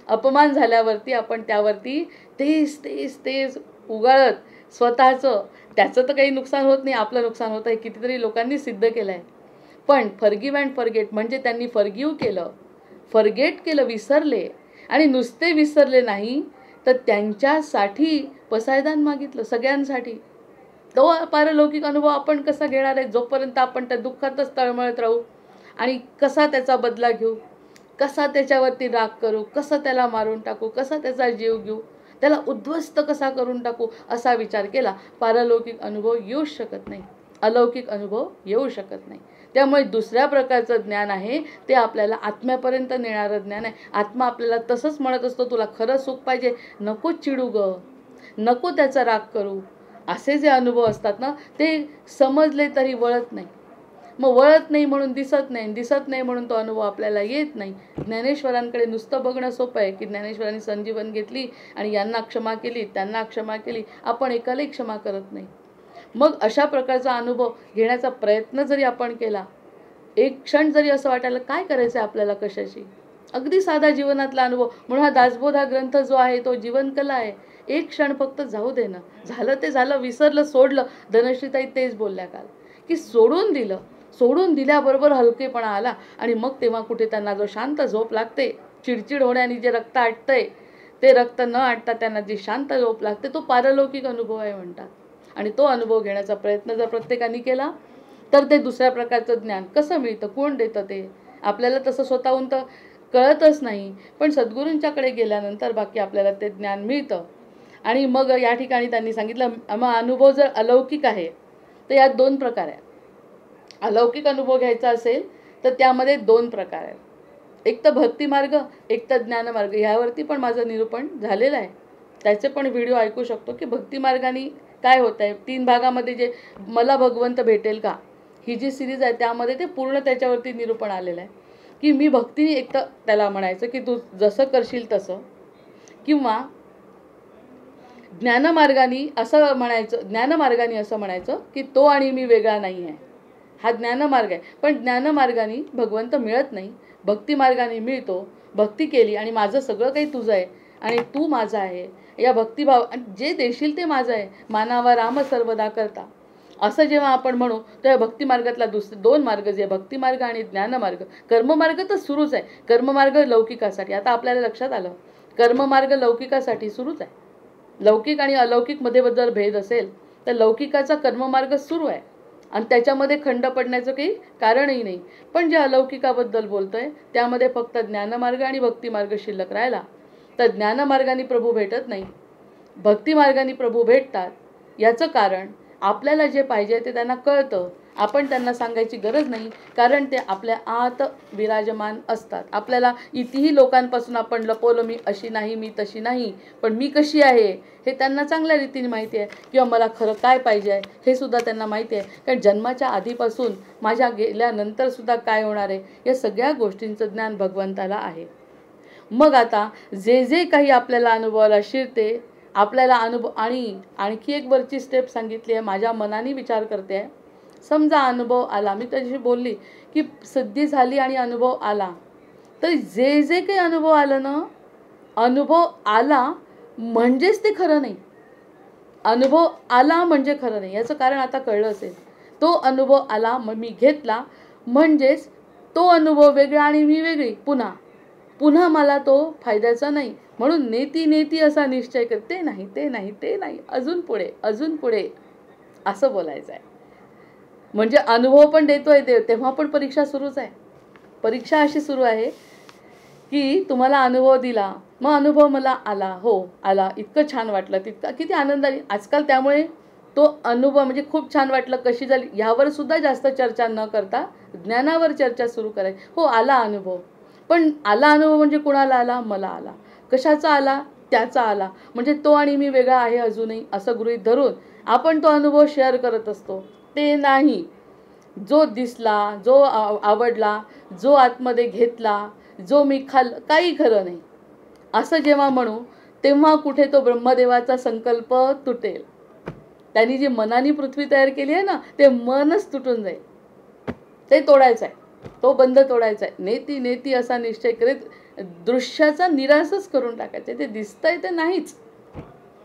अपमान झाल्यावरती आपण त्यावरती तेच उगाळत स्वतःचं, त्याचं तर काही नुकसान होत नाही, आपलं नुकसान होतं हे कितीतरी लोकांनी सिद्ध केलं आहे. पण फॉरगिव्ह अँड फॉरगेट म्हणजे त्यांनी फॉरगिव्ह केलं, फॉरगेट केलं, विसरले. आणि नुसते विसरले नाही तर त्यांच्यासाठी पसायदान मागितलं, सगळ्यांसाठी. तो पारलौकिक अनुभव आपण कसा घेणार आहे जोपर्यंत आपण त्या दुःखातच तळमळत राहू? आणि कसा त्याचा बदला घेऊ, कसा त्याच्यावरती राग करू, कसं त्याला मारून टाकू, कसा त्याचा जीव घेऊ, त्याला उद्ध्वस्त कसा करून टाकू, असा विचार केला, पारलौकिक अनुभव येऊच शकत नाही, अलौकिक अनुभव येऊ शकत नाही. त्यामुळे दुसऱ्या प्रकारचं ज्ञान आहे ते आपल्याला आत्म्यापर्यंत नेणारं ज्ञान आहे. आत्मा आपल्याला तसंच म्हणत असतो, तुला खरं सुख पाहिजे, नको चिडू ग, नको त्याचा राग करू. असे जे अनुभव असतात ना, ते समजले तरी वळत नाही. मग वळत नाही म्हणून दिसत नाही, दिसत नाही म्हणून तो अनुभव आपल्याला येत नाही. ज्ञानेश्वरांकडे नुसतं बघणं सोपं आहे की ज्ञानेश्वरांनी संजीवन घेतली आणि यांना क्षमा केली, त्यांना क्षमा केली, आपण एकालाही क्षमा करत नाही. मग अशा प्रकारचा अनुभव घेण्याचा प्रयत्न जरी आपण केला, एक क्षण जरी असं वाटायला काय करायचं आहे आपल्याला कशाशी, अगदी साधा जीवनातला अनुभव. म्हणून हा दासबोध हा ग्रंथ जो आहे तो जीवनकला आहे. एक क्षण फक्त जाऊ दे ना, झालं ते झालं, विसरलं, सोडलं. धनश्रीताई तेच बोलल्या काल की सोडून दिलं, सोडून दिल्याबरोबर हलकेपणा आला. आणि मग तेव्हा कुठे त्यांना जो शांत झोप लागते, चिडचिड होण्याने जे रक्त आटतंय ते रक्त न आटता त्यांना जी शांत झोप लागते, तो पारलौकिक अनुभव आहे म्हणतात. आणि तो अनुभव घेण्याचा प्रयत्न जर प्रत्येकाने केला तर ते दुसऱ्या प्रकारचं ज्ञान कसं मिळतं, कोण देतं ते आपल्याला, तसं स्वतःहून तर कळतच नाही. पण सद्गुरूंच्याकडे गेल्यानंतर बाकी आपल्याला ते ज्ञान मिळतं. आणि मग या ठिकाणी त्यांनी सांगितलं, मग अनुभव जर अलौकिक आहे तर यात 2 प्रकार आहेत. अलौकिक अनुभव घ्यायचा असेल तर त्यामध्ये 2 प्रकार आहेत, एक तर भक्तिमार्ग, एक तर ज्ञानमार्ग. ह्यावरती पण माझं निरूपण झालेलं आहे, त्याचे पण व्हिडिओ ऐकू शकतो की भक्तिमार्गाने काय होत आहे. 3 भागामध्ये जे मला भगवंत भेटेल का ही जी सिरीज आहे त्यामध्ये ते पूर्ण त्याच्यावरती निरूपण आलेलं आहे की मी भक्तीने, एक तर त्याला म्हणायचं की तू जसं करशील तसं, किंवा ज्ञानमार्गाने असं म्हणायचं की तो आणि मी वेगळा नाही आहे. हा ज्ञानमार्ग आहे, पण ज्ञानमार्गाने भगवंत मिळत नाही, भक्तिमार्गाने मिळतो. भक्ती केली आणि माझं सगळं काही तुझं आहे आणि तू माझा आहे, या भक्तिभाव, जे देशील ते माझं आहे, मानावा राम सर्वदा करता, असं जेव्हा आपण म्हणू तेव्हा भक्तिमार्गातला 2 मार्ग जे भक्तिमार्ग आणि ज्ञानमार्ग. कर्ममार्ग तर सुरूच आहे, कर्ममार्ग लौकिकासाठी. आता आपल्याला लक्षात आलं, कर्ममार्ग लौकिकासाठी सुरूच आहे. लौकिक आणि अलौकिक मध्ये जर भेद असेल तर लौकिकाचा कर्ममार्ग सुरू आहे, आणि त्याच्यामध्ये खंड पडण्याचं काही कारणही नाही. पण जे अलौकिकाबद्दल बोलतोय त्यामध्ये फक्त ज्ञानमार्ग आणि भक्तिमार्ग शिल्लक राहिला. तर ज्ञानमार्गाने प्रभू भेटत नाही, भक्तिमार्गाने प्रभू भेटतात. याचं कारण आपल्याला जे पाहिजे ते त्यांना कळतं. आपण त्यांना सांगायची गरज नाही, कारण ते आपल्या आत विराजमान असतात. आपल्याला इथेही लोकांपासून आपण लपवलं, मी अशी नाही, मी तशी नाही, पण मी कशी आहे हे त्यांना चांगल्या रीतीने माहिती आहे. किंवा मला खरं काय पाहिजे आहे हे सुद्धा त्यांना माहिती आहे. कारण जन्माच्या आधीपासून माझ्या गेल्यानंतरसुद्धा काय होणार आहे या सगळ्या गोष्टींचं ज्ञान भगवंताला आहे. मग आता जे जे काही आपल्याला अनुभवाला शिरते, आपल्याला अनुभव, आणि आणखी एक वरची स्टेप सांगितली आहे, माझ्या मनाने विचार करते आहे. समजा अनुभव आला, मी त्याच्याशी बोलली की सिद्धी झाली आणि अनुभव आला, तर जे जे काही अनुभव आलं ना, अनुभव आला म्हणजेच ते खरं नाही. अनुभव आला म्हणजे खरं नाही. याचं कारण आता कळलं असेल. तो अनुभव आला, मग मी घेतला, म्हणजेच तो अनुभव वेगळा आणि मी वेगळी. पुन्हा मला तो फायद्याचा नाही. म्हणून नेती नेती असा निश्चय कर, ते नाही, ते नाही, ते नाही, अजून पुढे, अजून पुढे, असं बोलायचं आहे. म्हणजे अनुभव पण देतोय देव, तेव्हा पण परीक्षा सुरूच आहे. परीक्षा अशी सुरू आहे की तुम्हाला अनुभव दिला, मग अनुभव मला आला, हो आला, इतकं छान वाटलं, तितका किती आनंदाने आजकाल. त्यामुळे तो अनुभव म्हणजे खूप छान वाटलं कशी झाली ह्यावर सुद्धा जास्त चर्चा न करता ज्ञानावर चर्चा सुरू करायची. हो आला अनुभव, पण आला अनुभव म्हणजे कुणाला आला? मला आला. कशाचा आला? त्याचा आला. म्हणजे तो आणि मी वेगळा आहे अजूनही असं गृहीत धरून आपण तो अनुभव शेअर करत असतो. ते नाही. जो दिसला, जो आवडला, जो आतमध्ये घेतला, जो मी काही खरं नाही असं जेव्हा म्हणू तेव्हा कुठे तो ब्रह्मदेवाचा संकल्प तुटेल. त्यांनी जी मनाने पृथ्वी तयार केली आहे ना, ते मनच तुटून जाईल. ते तोडायचं आहे, तो बंध तोडायचा आहे. नेती नेती असा निश्चय करीत दृश्याचा निराशच करून टाकायचं. ते दिसतंय ते नाहीच,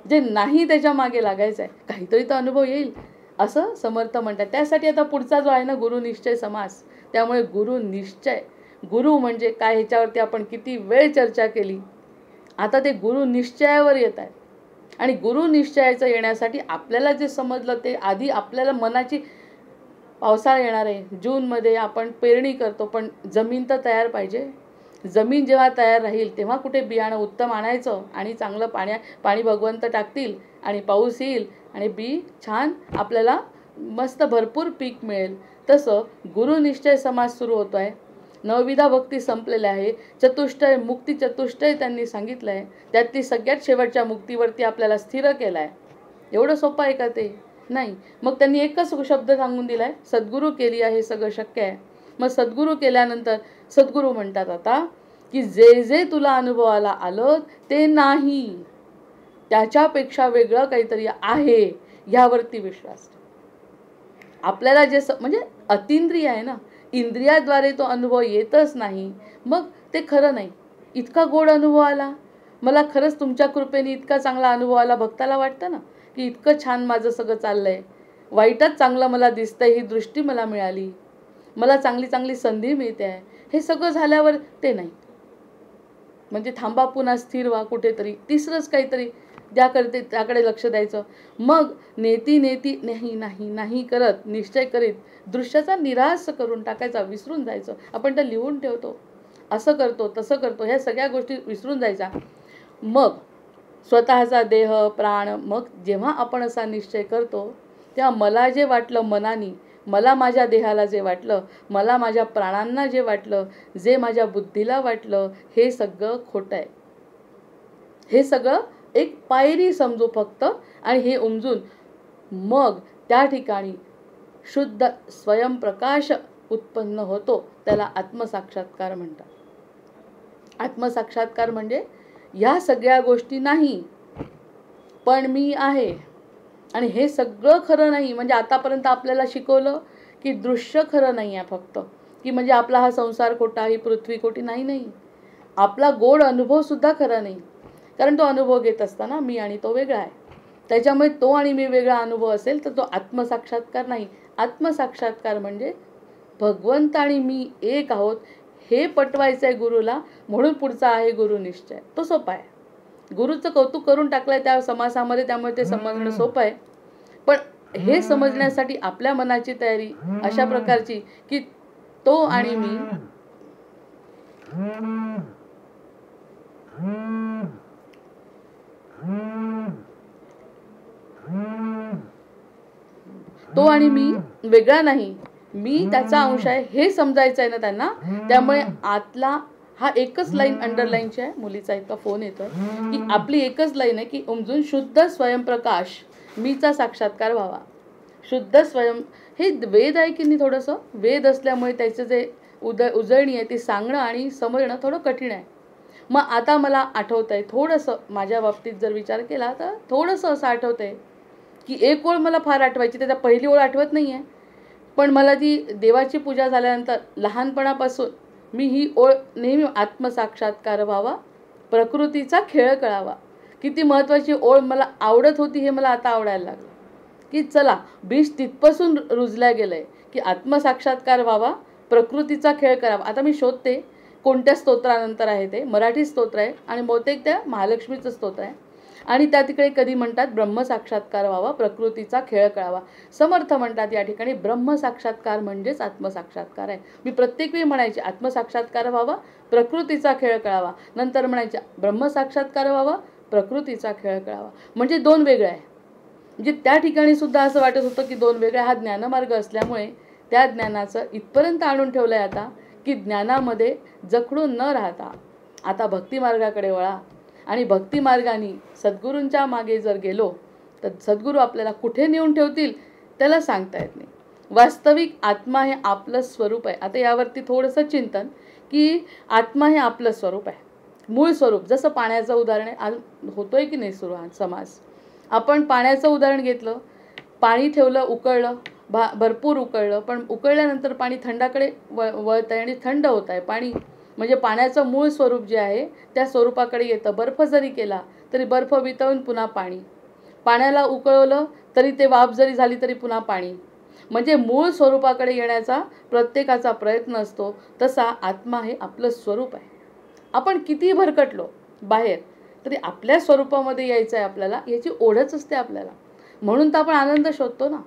जे नाही त्याच्या मागे लागायचं आहे. काहीतरी तो अनुभव येईल असं समर्थ म्हणतात. त्यासाठी आता पुढचा जो आहे ना, गुरुनिश्चय समास. त्यामुळे गुरुनिश्चय, गुरु म्हणजे काय ह्याच्यावरती आपण किती वेळ चर्चा केली. आता ते गुरुनिश्चयावर येत आहे. आणि गुरुनिश्चयाचं येण्यासाठी आपल्याला जे समजलं ते आधी आपल्याला मनाची, पावसाळा येणार आहे, जूनमध्ये आपण पेरणी करतो, पण जमीन तर तयार पाहिजे. जमीन जेव्हा तयार राहील तेव्हा कुठे बियाणं उत्तम आणायचं आणि चांगलं पाणी भगवंत टाकतील आणि पाऊस येईल आणि बी छान आपल्याला मस्त भरपूर पीक मिळेल. तसं गुरुनिश्चय समाज सुरू होतो आहे. नवविधा भक्ती संपलेल्या आहे. चतुष्टय, मुक्ती चतुष्टय त्यांनी सांगितलं आहे. त्यातली सगळ्यात शेवटच्या मुक्तीवरती आपल्याला स्थिर केलं आहे. एवढं सोपं आहे का ते? नाही. मग त्यांनी एकच शब्द सांगून दिला आहे, सद्गुरू केली आहे सगळं शक्य आहे. मग सद्गुरू केल्यानंतर सद्गुरू म्हणतात आता की जे जे तुला अनुभवाला आलं ते नाही, त्याच्यापेक्षा वेगळं काहीतरी आहे, ह्यावरती विश्वास. आपल्याला जे म्हणजे अतिंद्रिय आहे ना, इंद्रियाद्वारे तो अनुभव येतच नाही, मग ते खरं नाही. इतका गोड अनुभव आला, मला खरंच तुमच्या कृपेने इतका चांगला अनुभव आला. भक्ताला वाटतं ना की इतकं छान माझं सगळं चाललंय, वाईटच चांगलं मला दिसतंय, ही दृष्टी मला मिळाली, मला चांगली चांगली संधी मिळते आहे. हे सगळं झाल्यावर ते नाही. म्हणजे थांबा, पुन्हा स्थिर व्हा कुठेतरी, तिसरंच काहीतरी त्याकडे लक्ष द्यायचं. मग नेती नेती नाही नाही नाही करत, निश्चय करीत दृश्याचा निराश करून टाकायचा, विसरून जायचं. आपण तर लिहून ठेवतो, असं करतो तसं करतो, ह्या सगळ्या गोष्टी विसरून जायचा. मग स्वतःचा देह प्राण, मग जेव्हा आपण असा निश्चय करतो तेव्हा मला जे वाटलं मनाने, मला माझ्या देहाला जे वाटलं, मला माझ्या प्राणांना जे वाटलं, जे माझ्या बुद्धीला वाटलं, हे सगळं खोटं आहे. हे सगळं एक पायरी समजू फक्त. आणि हे उमजून मग त्या ठिकाणी शुद्ध स्वयंप्रकाश उत्पन्न होतो. त्याला आत्मसाक्षात्कार म्हणतात. आत्मसाक्षात्कार म्हणजे या सगळ्या गोष्टी नाही, पण मी आहे. आणि हे सगळं खरं नाही. म्हणजे आतापर्यंत आपल्याला शिकवलं की दृश्य खरं नाही आहे फक्त, की म्हणजे आपला हा संसार खोटा, ही पृथ्वी खोटी, नाही नाही. आपला गोड अनुभव सुद्धा खरा नाही. कारण तो अनुभव घेत असताना मी आणि तो वेगळा आहे. त्याच्यामुळे तो आणि मी वेगळा अनुभव असेल तर तो आत्मसाक्षात्कार नाही. आत्मसाक्षात्कार म्हणजे भगवंत आणि मी एक आहोत हे पटवायचं आहे गुरुला. म्हणून पुढचा आहे गुरुनिश्चय. तो सोपा आहे. गुरुचं कौतुक करून टाकलंय त्या समासामध्ये, त्यामुळे ते समजणं सोपं आहे. पण हे समजण्यासाठी आपल्या मनाची तयारी अशा प्रकारची की तो आणि मी तो आणि मी वेगळा नाही, मी त्याचा अंश आहे हे समजायचं आहे ना त्यांना. त्यामुळे आतला हा एकच लाईन अंडरलाईनची आहे. मुलीचा इतका फोन येतोय की आपली एकच लाईन आहे की उमजून शुद्ध स्वयंप्रकाश मीचा साक्षात्कार व्हावा. शुद्ध स्वयं हे वेद आहे की नाही, थोडंसं वेद असल्यामुळे त्याचं जे उजळणी आहे ती सांगणं आणि समजणं थोडं कठीण आहे. मग आता मला आठवतं आहे थोडंसं, माझ्या बाबतीत जर विचार केला तर थोडंसं असं आठवतं आहे की एक ओळ मला फार आठवायची, त्याचा पहिली ओळ आठवत नाही आहे. पण मला ती देवाची पूजा झाल्यानंतर लहानपणापासून मी ही ओळ नेहमी आत्मसाक्षात्कार व्हावा, प्रकृतीचा खेळ कळावा. किती महत्त्वाची ओळ मला आवडत होती हे मला आता आवडायला लागलं की चला बीज तिथपासून रुजल्या गेलं आहे की आत्मसाक्षात्कार व्हावा, प्रकृतीचा खेळ करावा. आता मी शोधते कोणत्या स्तोत्रानंतर आहे ते. मराठी स्तोत्र आहे आणि बहुतेक त्या महालक्ष्मीचं स्तोत्र आहे. आणि त्या तिकडे कधी म्हणतात ब्रह्मसाक्षात्कार व्हावा, प्रकृतीचा खेळ कळावा. समर्थ म्हणतात या ठिकाणी ब्रह्मसाक्षात्कार म्हणजेच आत्मसाक्षात्कार आहे. मी प्रत्येक वेळी म्हणायचे आत्मसाक्षात्कार व्हावा, प्रकृतीचा खेळ कळावा. नंतर म्हणायचे ब्रह्मसाक्षात्कार व्हावा, प्रकृतीचा खेळ कळावा. म्हणजे दोन वेगळे आहे. म्हणजे त्या ठिकाणी सुद्धा असं वाटत होतं की दोन वेगळे. हा ज्ञानमार्ग असल्यामुळे त्या ज्ञानाचं इथपर्यंत आणून ठेवलं आहे आता की ज्ञानामध्ये जखडून न राहता आता भक्तिमार्गाकडे वळा. आणि भक्तिमार्गाने सद्गुरूंच्या मागे जर गेलो तर सद्गुरू आपल्याला कुठे नेऊन ठेवतील त्याला सांगता येत नाही. वास्तविक आत्मा हे आपलं स्वरूप आहे. आता यावरती थोडंसं चिंतन की आत्मा हे आपलं स्वरूप आहे, मूळ स्वरूप. जसं पाण्याचं उदाहरण आहे, होतोय की नाही सुरू समास. आपण पाण्याचं उदाहरण घेतलं, पाणी ठेवलं, उकळलं, भरपूर उकळलं, पण उकळल्यानंतर पाणी थंडाकडे वळत आहे आणि थंड होत आहे पाणी. म्हणजे पाण्याचं मूळ स्वरूप जे आहे त्या स्वरूपाकडे येतं. बर्फ जरी केला तरी बर्फ वितळून पुन्हा पाणी, पाण्याला उकळवलं तरी ते वाफ जरी झाली तरी पुन्हा पाणी. म्हणजे मूळ स्वरूपाकडे येण्याचा प्रत्येकाचा प्रयत्न असतो. तसा आत्मा हे आपलं स्वरूप आहे. आपण किती भरकटलो बाहेर तरी आपल्या स्वरूपामध्ये यायचं आहे आपल्याला, याची ओढच असते आपल्याला. म्हणून तर आपण आनंद शोधतो ना.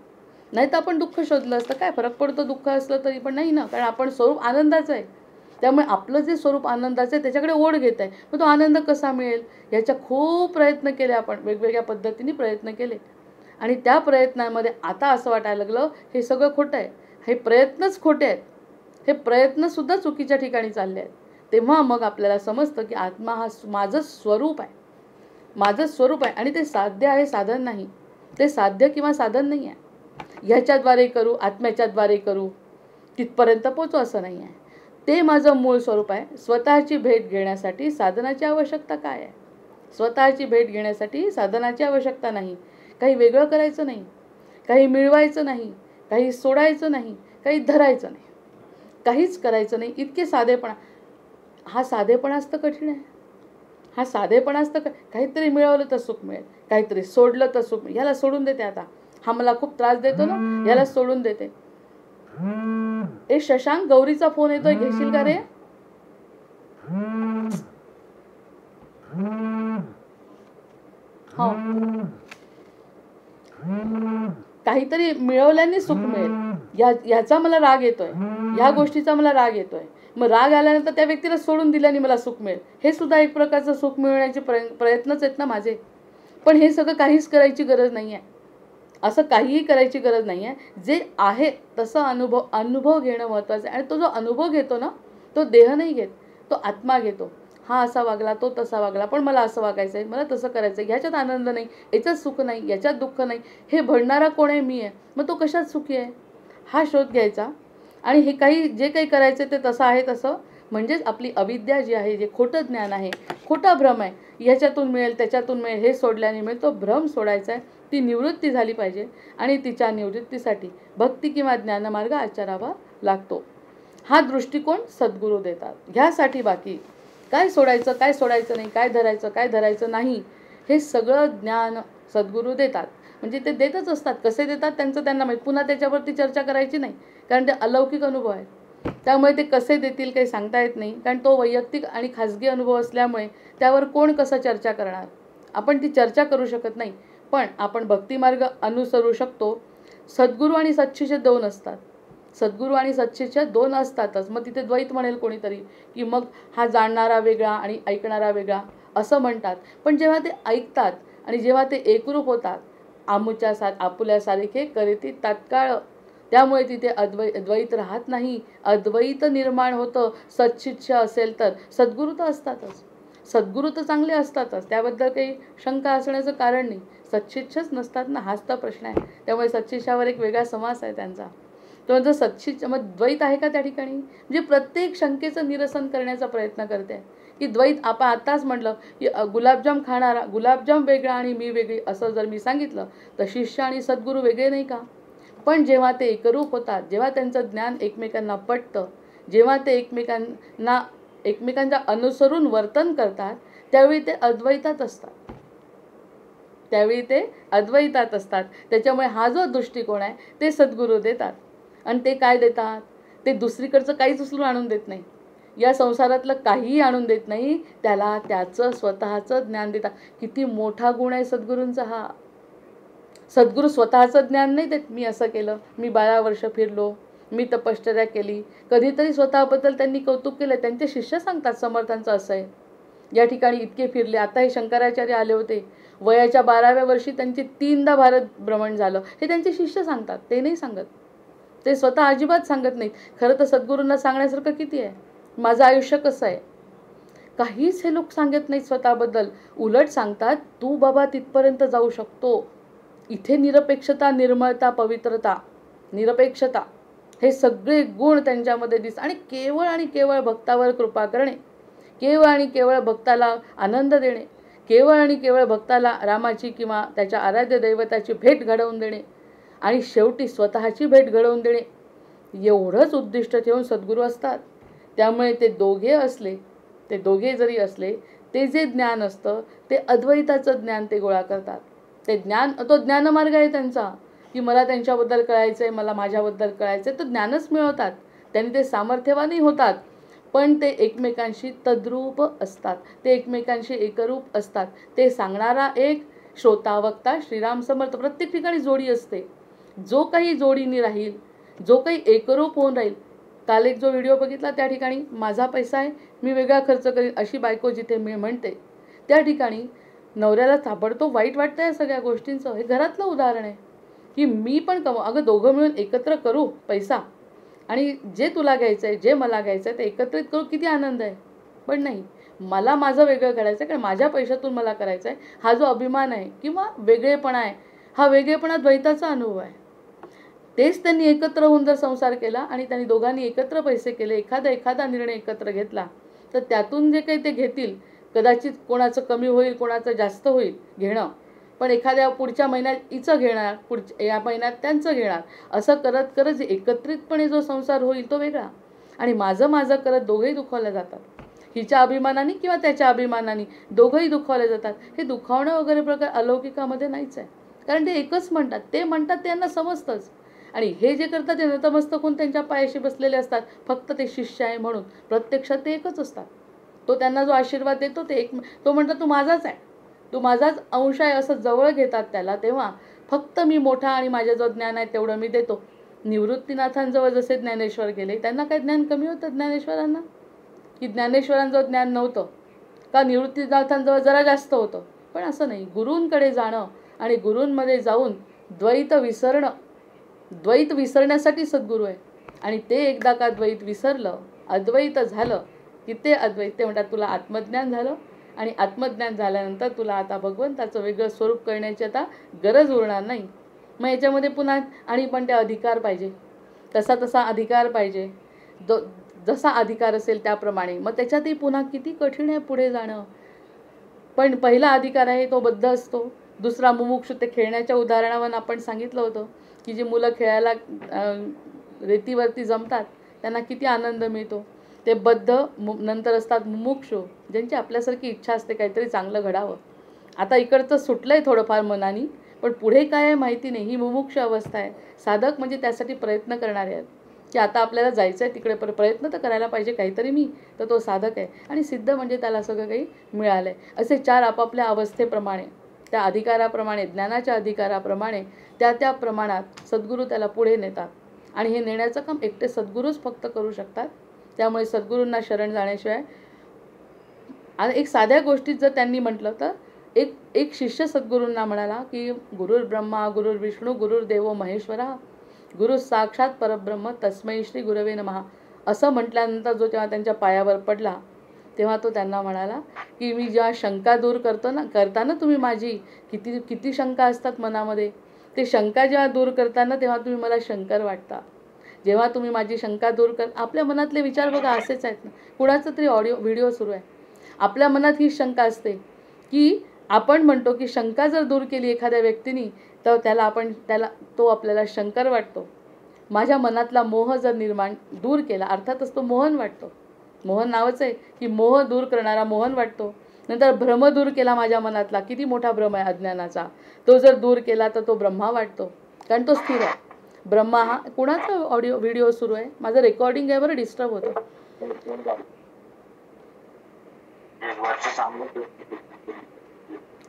नाही तर आपण दुःख शोधलं असतं. काय फरक पडतो दुःख असलं तरी पण नाही ना, कारण आपण स्वरूप आनंदाचं आहे. त्यामुळे आपलं जे स्वरूप आनंदाचं आहे त्याच्याकडे ओढ घेत आहे. मग तो आनंद कसा मिळेल याच्या खूप प्रयत्न केले आपण, वेगवेगळ्या पद्धतीने प्रयत्न केले. आणि त्या प्रयत्नांमध्ये आता असं वाटायला लागलं हे सगळं खोटं आहे, हे प्रयत्नच खोटे आहेत, हे प्रयत्नसुद्धा चुकीच्या ठिकाणी चालले आहेत. तेव्हा मग आपल्याला समजतं की आत्मा हा माझं स्वरूप आहे, माझं स्वरूप आहे. आणि ते साध्य आहे, साधन नाही. ते साध्य किंवा साधन नाही आहे. ह्याच्याद्वारे करू, आत्म्याच्याद्वारे करू, तिथपर्यंत पोचू असं नाही आहे. ते माझं मूळ स्वरूप आहे. स्वतःची भेट घेण्यासाठी साधनाची आवश्यकता काय आहे? स्वतःची भेट घेण्यासाठी साधनाची आवश्यकता नाही. काही वेगळं करायचं नाही, काही मिळवायचं नाही, काही सोडायचं नाही, काही धरायचं नाही, काहीच करायचं नाही. इतके साधेपणा. हा साधेपणा असतं कठीण आहे. हा साधेपणा असतं काहीतरी मिळवलं तर सुख मिळेल, काहीतरी सोडलं तर सुख मिळेल. याला सोडून देते आता. हा मला खूप त्रास देतो ना, याला सोडून देते. ए शशांक, गौरीचा फोन येतोय, घेशील का रे? हो, काहीतरी मिळवल्याने सुख मिळेल याचा मला राग येतोय, ह्या गोष्टीचा मला राग येतोय. मग राग आल्यानंतर त्या व्यक्तीला सोडून दिल्याने मला सुख मिळेल. हे सुद्धा एक प्रकारचं सुख मिळवण्याचे प्रयत्नच आहेत ना माझे. पण हे सगळं काहीच करायची गरज नाही आहे. असं काहीही करायची गरज नाही आहे. जे आहे तसं अनुभव घेणं महत्त्वाचं आहे. आणि तो जो अनुभव घेतो ना, तो देह नाही घेत, तो आत्मा घेतो. हा असा वागला, तो तसा वागला, पण मला असं वागायचं आहे, मला तसं करायचं आहे. ह्याच्यात आनंद नाही, याच्यात सुख नाही, याच्यात दुःख नाही. हे भरणारा कोण आहे? मी आहे. मग तो कशात सुखी आहे हा शोध घ्यायचा. आणि हे काही जे काही करायचं ते तसं आहे तसं, म्हणजेच आपली अविद्या जी आहे, जे खोटं ज्ञान आहे, खोटा भ्रम आहे, ह्याच्यातून मिळेल त्याच्यातून मिळेल हे सोडल्याने मिळेल, तो भ्रम सोडायचा आहे. ती निवृत्ती झाली पाहिजे. आणि तिच्या निवृत्तीसाठी भक्ती किंवा ज्ञानमार्ग आचरावा लागतो. हा दृष्टिकोन सद्गुरू देतात. ह्यासाठी बाकी काय सोडायचं, काय सोडायचं नाही, काय धरायचं, काय धरायचं नाही, हे सगळं ज्ञान सद्गुरू देतात. म्हणजे ते देतच असतात. कसे देतात त्यांचं त्यांना माहीत. पुन्हा त्याच्यावरती चर्चा करायची नाही, कारण ते अलौकिक अनुभव आहेत. त्यामुळे ते कसे देतील काही सांगता येत नाही, कारण तो वैयक्तिक आणि खाजगी अनुभव असल्यामुळे त्यावर कोण कसं चर्चा करणार. आपण ती चर्चा करू शकत नाही. पण आपण भक्तिमार्ग अनुसरू शकतो. सद्गुरू आणि सच्चिचे दोन असतात. सद्गुरू आणि सच्चिचे दोन असतातच. मग तिथे द्वैत म्हणेल कोणीतरी, की मग हा जाणणारा वेगळा आणि ऐकणारा वेगळा असं म्हणतात. पण जेव्हा ते ऐकतात आणि जेव्हा ते एकरूप होतात, आपुल्यासारखे करीती तात्काळ, त्यामुळे तिथे द्वैत राहत नाही, अद्वैत निर्माण होतं. सच्चिच्छ असेल तर सद्गुरू तर असतातच, सद्गुरू तर चांगले असतातच, त्याबद्दल काही शंका असण्याचं कारण नाही. सच्चिच्छच नसतात ना, हाच तर प्रश्न आहे. त्यामुळे सच्चिच्छावर एक वेगळा समास आहे त्यांचा. तो जर सच्चिच्छ, मग द्वैत आहे का त्या ठिकाणी? म्हणजे प्रत्येक शंकेचं निरसन करण्याचा प्रयत्न करते की द्वैत. आपण आताच म्हटलं की गुलाबजाम खाणारा, गुलाबजाम वेगळा आणि मी वेगळी असं जर मी सांगितलं तर शिष्य आणि सद्गुरू वेगळे नाही का? पण जेव्हा ते एकरूप होतात, जेव्हा त्यांचं ज्ञान एकमेकांना पटतं, जेव्हा ते एकमेकांच्या अनुसरून वर्तन करतात, त्यावेळी ते अद्वैतात असतात, त्यावेळी ते अद्वैतात असतात. त्याच्यामुळे हा जो दृष्टिकोन आहे ते सद्गुरू देतात. आणि ते काय देतात? ते दुसरीकडचं काहीच उचलून आणून देत नाही, या संसारातलं काहीही आणून देत नाही, त्याला त्याचं स्वतःचं ज्ञान देतात. किती मोठा गुण आहे सद्गुरूंचा हा. सद्गुरू स्वतःचं ज्ञान नाही देत, मी असं केलं, मी 12 वर्ष फिरलो, मी तपश्चर्या केली. कधीतरी स्वतःबद्दल त्यांनी कौतुक केलं. त्यांचे शिष्य सांगतात, समर्थांचं असं आहे, या ठिकाणी इतके फिरले. आता हे शंकराचार्य आले होते, वयाच्या 12व्या वर्षी त्यांचे 3दा भारत भ्रमण झालं. हे त्यांचे शिष्य सांगतात, ते नाही सांगत, ते स्वतः अजिबात सांगत नाहीत. खरं तर सद्गुरूंना सांगण्यासारखं किती आहे, माझं आयुष्य कसं आहे, काहीच हे लोक सांगत नाहीत स्वतःबद्दल. उलट सांगतात, तू बाबा तिथपर्यंत जाऊ शकतो. इथे निरपेक्षता, निर्मळता, पवित्रता, निरपेक्षता हे सगळे गुण त्यांच्यामध्ये आणि केवळ भक्तावर कृपा करणे, केवळ आणि केवळ भक्ताला आनंद देणे, केवळ आणि केवळ भक्ताला रामाची किंवा त्याच्या आराध्य दैवताची भेट घडवून देणे आणि शेवटी स्वतःची भेट घडवून देणे, एवढंच उद्दिष्ट ठेवून सद्गुरू असतात. त्यामुळे ते दोघे जरी असले, ते जे ज्ञान असतं ते अद्वैताचं ज्ञान ते गोळा करतात. ते ज्ञान, तो ज्ञानमार्ग आहे त्यांचा, की मला त्यांच्याबद्दल कळायचं आहे, मला माझ्याबद्दल कळायचं आहे, तर ज्ञानच मिळवतात. त्यांनी ते सामर्थ्यवानही होतात, पण ते एकमेकांशी तद्रूप असतात, ते एकमेकांशी एकरूप असतात. ते सांगणारा एक, श्रोता वक्ता श्रीराम समर्थ. प्रत्येक ठिकाणी जोडी असते. जो काही जोडीने राहील, जो काही एकरूप होऊन राहील. काल एक जो व्हिडिओ बघितला, त्या ठिकाणी माझा पैसा आहे, मी वेगळा खर्च करीन अशी बायको जिथे मी म्हणते, त्या ठिकाणी नवऱ्याला ताबडतोब वाईट वाटतं या सगळ्या गोष्टींचं. हे घरातलं उदाहरण आहे की मी पण अगं दोघं मिळून एकत्र करू पैसा, आणि जे तुला घ्यायचं आहे, जे मला घ्यायचं आहे ते एकत्रित करू, किती आनंद आहे. पण नाही, मला माझं वेगळं करायचं आहे, कारण माझ्या पैशातून मला करायचं आहे. हा जो अभिमान आहे किंवा वेगळेपणा आहे, हा वेगळेपणा द्वैताचा अनुभव आहे. तेच त्यांनी एकत्र होऊन जर संसार केला आणि त्यांनी दोघांनी एकत्र पैसे केले, एखादा निर्णय एकत्र घेतला, तर त्यातून जे काही ते घेतील, कदाचित कोणाचं कमी होईल, कोणाचं जास्त होईल घेणं, पण एखाद्या पुढच्या महिन्यात हिचं घेणार, या महिन्यात त्यांचं घेणार, असं करत करत जे एकत्रितपणे जो संसार होईल तो वेगळा. आणि माझं करत दोघंही दुखावल्या जातात. हिच्या अभिमानाने किंवा त्याच्या अभिमानाने दोघंही दुखावले जातात. हे दुखावणं वगैरे प्रकार अलौकिकामध्ये नाहीच आहे, कारण ते एकच म्हणतात, ते म्हणतात त्यांना समजतंच. आणि हे जे करतात ते नतमस्तक होऊन त्यांच्या पायाशी बसलेले असतात, फक्त ते शिष्य आहे म्हणून. प्रत्यक्षात ते एकच असतात. तो त्यांना जो आशीर्वाद देतो ते तो म्हणतो तू माझाच आहे, तू माझाच अंश आहे, असं जवळ घेतात त्याला. तेव्हा फक्त मी मोठा आणि माझं जो ज्ञान आहे तेवढं मी देतो. निवृत्तीनाथांजवळ जसे ज्ञानेश्वर गेले, त्यांना काय ज्ञान कमी होतं ज्ञानेश्वरांना? की ज्ञानेश्वरांजवळ ज्ञान नव्हतं का? निवृत्तीनाथांजवळ जरा जास्त होतं. पण असं नाही, गुरूंकडे जाणं आणि गुरूंमध्ये जाऊन द्वैत विसरण्यासाठी सद्गुरू आहे. आणि ते एकदा का द्वैत विसरलं, अद्वैत झालं की ते अद्वैत, ते म्हणतात तुला आत्मज्ञान झालं, आणि आत्मज्ञान झाल्यानंतर तुला आता भगवंताचं वेगळं स्वरूप करण्याची आता गरज उरणार नाही. मग याच्यामध्ये पुन्हा आणि पण ते अधिकार पाहिजे, तसा अधिकार पाहिजे, जसा अधिकार असेल त्याप्रमाणे. मग त्याच्यातही पुन्हा किती कठीण आहे पुढे जाणं. पण पहिला अधिकार आहे तो बद्ध असतो, दुसरा मुमुक्षु. ते खेळण्याच्या उदाहरणावर आपण सांगितलं होतं की जी मुलं खेळायला रेतीवरती जमतात त्यांना किती आनंद मिळतो. ते बद्ध नंतर असतात मुमुक्षु, ज्यांची आपल्यासारखी इच्छा असते काहीतरी चांगलं घडावं. आता इकडचं सुटलं आहे थोडंफार मनानी, पण पुढे काय आहे माहिती नाही. ही मुमुक्ष अवस्था आहे. साधक म्हणजे त्यासाठी प्रयत्न करणारे आहेत की आता आपल्याला जायचं आहे तिकडे, प्रयत्न तर करायला पाहिजे काहीतरी मी, तर तो साधक आहे. आणि सिद्ध म्हणजे त्याला सगळं काही मिळालं आहे. असे 4 आपापल्या अवस्थेप्रमाणे त्या अधिकाराप्रमाणे, ज्ञानाच्या अधिकाराप्रमाणे त्या प्रमाणात सद्गुरू त्याला पुढे नेतात. आणि हे नेण्याचं काम एकटे सद्गुरूच फक्त करू शकतात. त्यामुळे सद्गुरूंना शरण जाण्याशिवाय, आणि एक साध्या गोष्टीत जर त्यांनी म्हटलं तर एक शिष्य सद्गुरूंना म्हणाला की गुरुर् ब्रह्मा गुरुर्विष्णू गुरुर्देवो महेश्वरा गुरु साक्षात परब्रह्म तस्मै श्री गुरवे नमः असं म्हटल्यानंतर जो तेव्हा त्यांच्या पायावर पडला, तेव्हा तो त्यांना म्हणाला की मी जेव्हा शंका दूर करताना तुम्ही माझी किती शंका असतात मनामध्ये, ते शंका जेव्हा दूर करताना तेव्हा तुम्ही मला शंकर वाटता. जेव्हा तुम्ही माझी शंका दूर आपल्या मनातले विचार बघा असेच आहेत ना. कुणाचं तरी व्हिडिओ सुरू आहे, आपल्या मनात ही शंका असते की आपण म्हणतो की शंका जर दूर केली एखाद्या व्यक्तीने तर त्याला तो आपल्याला शंकर वाटतो. माझ्या मनातला मोह जर दूर केला, अर्थातच तो मोहन वाटतो. मोहन नावच आहे की मोह दूर करणारा मोहन वाटतो. नंतर भ्रम दूर केला माझ्या मनातला, किती मोठा भ्रम आहे अज्ञानाचा, तो जर दूर केला तर तो ब्रह्मा वाटतो, कारण तो स्थिर आहे. ब्रह्मा हा कुणाचा व्हिडिओ सुरू आहे, माझं रेकॉर्डिंग आहे बरं, डिस्टर्ब होतं.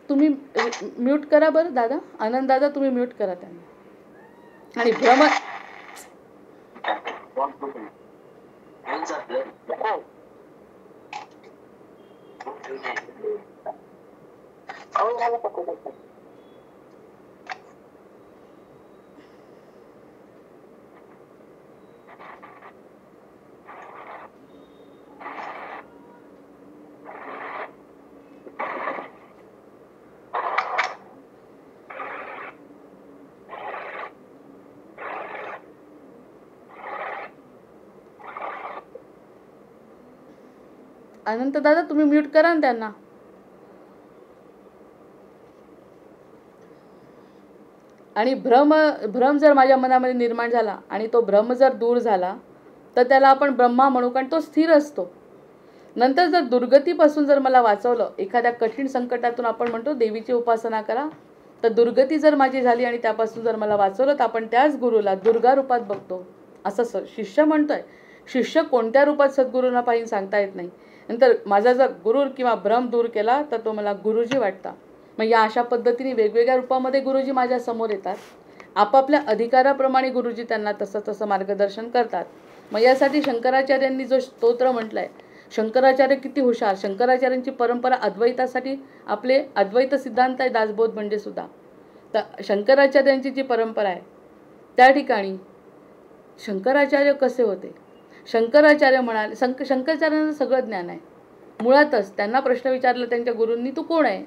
तुम्ही म्यूट करा बरं दादा, आनंद दादा तुम्ही म्यूट करा त्यांना. आणि भ्रम अनंत दादा तुम्ही म्यूट करा ना त्यांना. आणि भ्रम जर माझ्या मनामध्ये निर्माण झाला आणि तो भ्रम जर दूर झाला तर त्याला आपण ब्रह्मा म्हणू, कारण तो स्थिर असतो. नंतर जर दुर्गतीपासून जर मला वाचवलं, एखाद्या कठीण संकटातून आपण म्हणतो देवीची उपासना करा, तर दुर्गती जर माझी झाली आणि त्यापासून जर मला वाचवलं तर आपण त्याच गुरुला दुर्गा रूपात बघतो असं शिष्य म्हणतोय. शिष्य कोणत्या रूपात सद्गुरूंना पाहिजे सांगता येत नाही. नंतर माझा जर गुरुर किंवा भ्रम दूर केला तर तो मला गुरुजी वाटता. मग या अशा पद्धतीने वेगवेगळ्या रूपामध्ये गुरुजी माझ्या समोर येतात. आपापल्या अधिकाराप्रमाणे गुरुजी त्यांना तसं मार्गदर्शन करतात. मग यासाठी शंकराचार्यांनी जो स्तोत्र म्हटलाय, शंकराचार्य किती हुशार. शंकराचार्यांची परंपरा अद्वैतासाठी, आपले अद्वैत सिद्धांत आहे दासबोध म्हणजे सुद्धा. तर शंकराचार्यांची जी परंपरा आहे त्या ठिकाणी शंकराचार्य कसे होते. शंकराचार्य म्हणाले, शंकराचार्यांना सगळं ज्ञान आहे. मुळातच त्यांना प्रश्न विचारला त्यांच्या गुरूंनी, तू कोण आहे,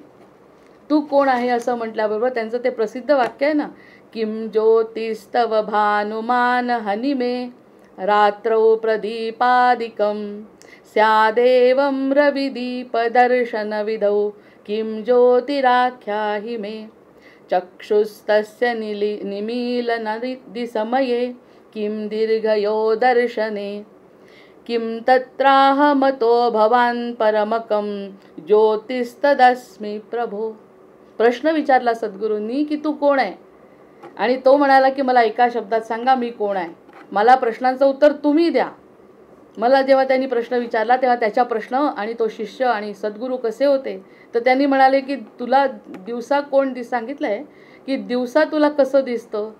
तू कोण आहे असं म्हटल्याबरोबर त्यांचं ते प्रसिद्ध वाक्य आहे ना, किम ज्योतिस्तव भानुमान हनिमे रात्रौ प्रदीपादिकं स्यादेवं रविदीपदर्शनविधौ किं ज्योतिराख्याहि मे चक्षुस्तस्य निमीलनदिसमये किं दीर्घयो दर्शने किं तत्राहमतो भवान् परमकं ज्योतिस्तदस्मि प्रभो. प्रश्न विचारला सद्गुरूंनी की तू कोण आहे, आणि तो म्हणाला की मला एका शब्दात सांगा मी कोण आहे. मला प्रश्नांचं उत्तर तुम्ही द्या. मला जेव्हा त्यांनी प्रश्न विचारला तेव्हा त्याच्या प्रश्न आणि तो शिष्य आणि सद्गुरू कसे होते, तर त्यांनी म्हणाले की तुला दिवसा कोण सांगितलं आहे की दिवसा तुला कसं दिसतं,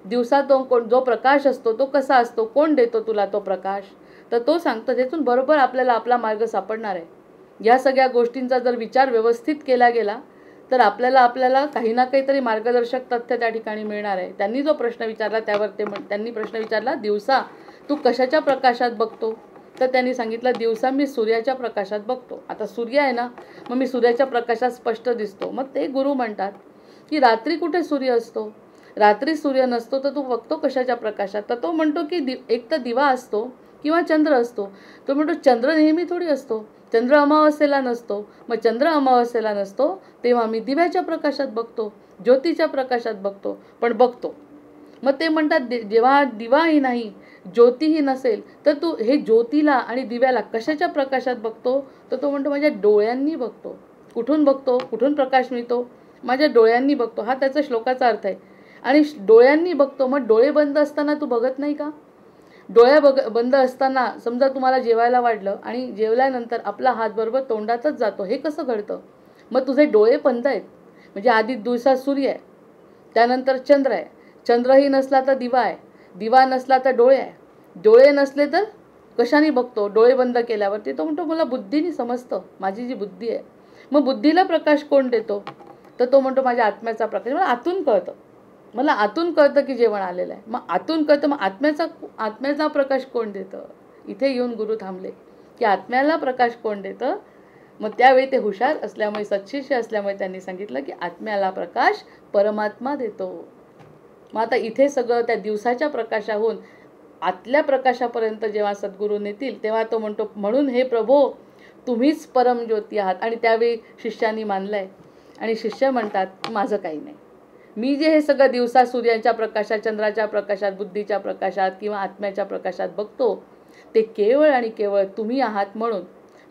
दिवसा तो जो प्रकाश असतो तो कसा असतो, कोण देतो तुला तो प्रकाश, तर तो सांगतो. त्यातून बरोबर आपल्याला आपला मार्ग सापडणार आहे. या सगळ्या गोष्टींचा जर विचार व्यवस्थित केला गेला तर आपल्याला काही ना काहीतरी मार्गदर्शक तथ्य त्या ठिकाणी मिळणार आहे. त्यांनी जो प्रश्न विचारला त्यावर त्यांनी प्रश्न विचारला, दिवसा तू कशाच्या प्रकाशात बघतो, तर त्यांनी सांगितलं दिवसा मी सूर्याच्या प्रकाशात बघतो. आता सूर्य आहे ना, मग मी सूर्याच्या प्रकाशात स्पष्ट दिसतो. मग ते गुरु म्हणतात की रात्री कुठे सूर्य असतो, रात्री सूर्य नसतो, तर तू बघतो कशाच्या प्रकाशात, तर तो म्हणतो की एक तर दिवा असतो किंवा चंद्र असतो. तो म्हणतो चंद्र नेहमी थोडी असतो, चंद्र अमावस्येला नसतो. मग चंद्र अमावस्येला नसतो तेव्हा मी दिव्याच्या प्रकाशात बघतो, ज्योतीच्या प्रकाशात बघतो, पण बघतो. मग ते म्हणतात जेव्हा दिवाही नाही ज्योतीही नसेल तर तू हे ज्योतीला आणि दिव्याला कशाच्या प्रकाशात बघतो, तर तो म्हणतो माझ्या डोळ्यांनी बघतो. कुठून बघतो, कुठून प्रकाश मिळतो, माझ्या डोळ्यांनी बघतो. हा त्याचा श्लोकाचा अर्थ आहे. आणि डोळ्यांनी बघतो, मग डोळे बंद असताना तू बघत नाही का. बंद असताना समजा तुम्हाला जेवायला वाढलं आणि जेवल्यानंतर आपला हात बरोबर तोंडातच जातो, हे कसं घडतं. मग तुझे डोळे बंद आहेत म्हणजे आधी दिवसात सूर्य आहे, त्यानंतर चंद्र आहे, चंद्रही नसला तर दिवा आहे, दिवा नसला तर डोळे आहे, डोळे नसले तर कशाने बघतो, डोळे बंद केल्यावरती तो म्हणतो मला बुद्धीने समजतं, माझी जी बुद्धी आहे. मग बुद्धीला प्रकाश कोण देतो, तर तो म्हणतो माझ्या आत्म्याचा प्रकाश. मला आतून कळतं, मला आतून कळतं की जेवण आलेलं आहे. मग आतून कळतं, मग आत्म्याचा प्रकाश कोण देतं. इथे येऊन गुरु थांबले की आत्म्याला प्रकाश कोण देतं. मग त्यावेळी ते हुशार असल्यामुळे, सत्शिष्य असल्यामुळे त्यांनी सांगितलं की आत्म्याला प्रकाश परमात्मा देतो. मग आता इथे सगळं त्या दिवसाच्या प्रकाशाहून आतल्या प्रकाशापर्यंत जेव्हा सद्गुरू नेतील तेव्हा तो म्हणतो, म्हणून हे प्रभो तुम्हीच परमज्योती आहात. आणि त्यावेळी शिष्यांनी मानलंय आणि शिष्य म्हणतात माझं काही नाही, मी जे हे सगळं दिवसा सूर्याच्या प्रकाशात, चंद्राच्या प्रकाशात, बुद्धीच्या प्रकाशात किंवा आत्म्याच्या प्रकाशात बघतो ते केवळ आणि केवळ तुम्ही आहात. म्हणून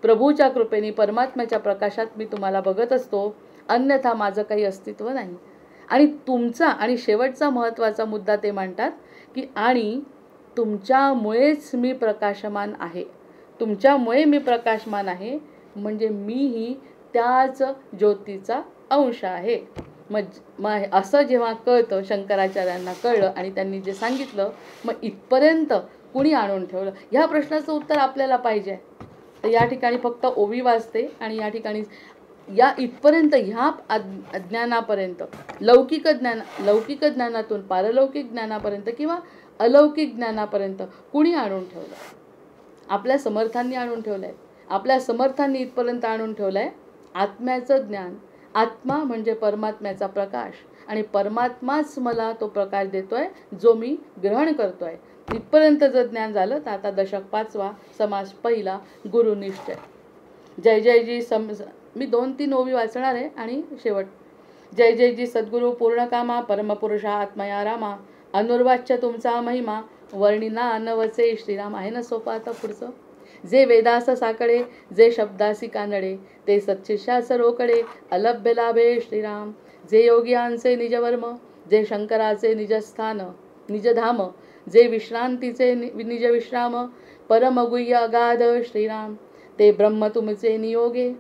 प्रभूच्या कृपेने परमात्म्याच्या प्रकाशात मी तुम्हाला बघत असतो, अन्यथा माझं काही अस्तित्व नाही. आणि तुमचा आणि शेवटचा महत्त्वाचा मुद्दा ते मांडतात की आणि तुमच्यामुळेच मी प्रकाशमान आहे. तुमच्यामुळे मी प्रकाशमान आहे म्हणजे मीही त्याच ज्योतीचा अंश आहे. मग असं जेव्हा कळतं, शंकराचार्यांना कळलं आणि त्यांनी जे सांगितलं, मग इथपर्यंत कुणी आणून ठेवलं. ह्या प्रश्नाचं उत्तर आपल्याला पाहिजे. तर या ठिकाणी फक्त ओवी वाचते आणि या ठिकाणी या इथपर्यंत ह्या अज्ञानापर्यंत, लौकिक ज्ञानातून पारलौकिक ज्ञानापर्यंत किंवा अलौकिक ज्ञानापर्यंत कुणी आणून ठेवलं. आपल्या समर्थांनी आणून ठेवलं आहे. आपल्या समर्थांनी इथपर्यंत आणून ठेवलं आहे आत्म्याचं ज्ञान. आत्मा म्हणजे परमात्म्याचा प्रकाश आणि परमात्माच मला तो प्रकाश देतोय जो मी ग्रहण करतोय. इथपर्यंत जर ज्ञान झालं तर आता दशक 5वा, समास पहिला, गुरुनिश्चय. जय जयजी मी 2-3 ओवी वाचणार आहे आणि शेवट. जय जयजी सद्गुरू पूर्णकामा परमपुरुषा आत्मया रामा, अनुर्वाच्य तुमचा महिमा वर्णिना नवचे श्रीराम. आहे ना सोपं आता पुढचं. जे वेदास साकडे, जे शब्दासी कानडे, ते सत्शिष्यास रोकडे, अलभ्य लाभे श्रीराम. जे योगियांचे निजवर्म, जे शंकराचे निजस्थान निजधाम, जे विश्रांतीचे निज विश्राम, परमगुह्य अगाध श्रीराम. ते ब्रह्म तुमचे नियोगे,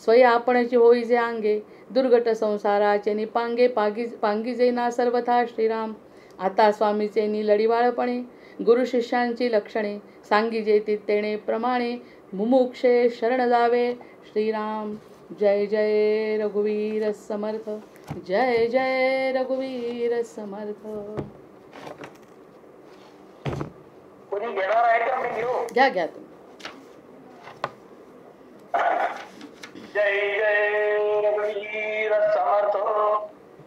स्वय आपणची होईजे अंगे, दुर्गट संसाराचे निपांगे पांगिजे ना सर्वथा श्रीराम. आता स्वामीचे निलडीवाळपणे, गुरु शिष्यांची लक्षणे, सांगिजे तेणे प्रमाणे, मुमुक्षे शरण जावे श्रीराम. जय जय रघुवीर समर्थ, जय जय रघुवीर समर्थ. कोणी घेणार आहे का? मी घेऊ? घ्या तुम्ही. जय जय रघुवीर समर्थ,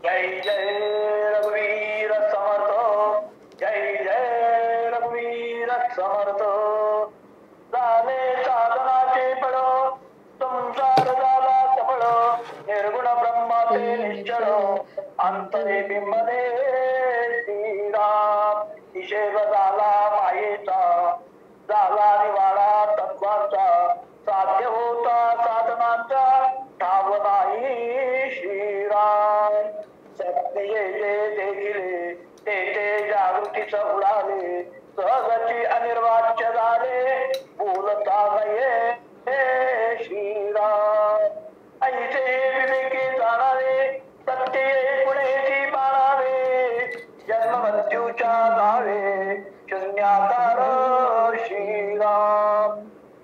जय जय रघुवीर समर्थ, जय जय रघुवीर समर्थ. झाले साधनाचे फळ, संसार झाला सफळ, निर्गुण ब्रह्माचे निश्चळ, अंतरे बिंबले श्रीराम. हिशेब झाला मायेचा, झाला निवाडा तत्वाचा, साध्य होता साधनांचा, ठाव नाही श्रीराम. सत्य जे देखिले ते जागृतीच उडाले, सहजची अनिर्वाच्य झाले, बोलता नये श्रीराम. ऐसे विवेकी जाणावे, सत्य पुढेची पाळावे, जन्म मृत्यूच्या नावे शून्याकार श्रीराम.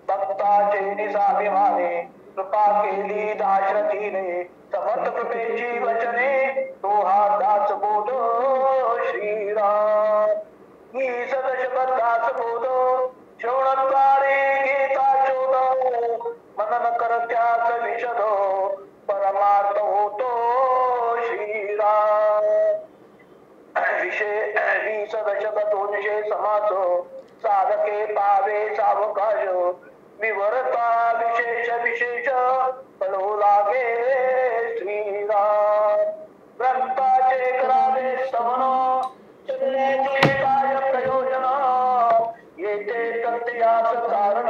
भक्ताचे निसाभिमाने, कृपा केली दाशरथीने, समर्थ कृपेची वचने, तो हा दास बोध श्रीराम. ही सदशबद्धास बोध, श्रवणद्वारे गीता शोध, मनन करत्यास विशद, परमार्थ होतो श्रीराम. ही सदशबद्धोनिशे समास, साधके पावे सावकाश, विवरता विशेष विशेष, फळो लागे श्रीराम. ग्रंथाचे करावे स्तवन, चलण्याचे काय प्रयोजन, येते तथ्यास कारण,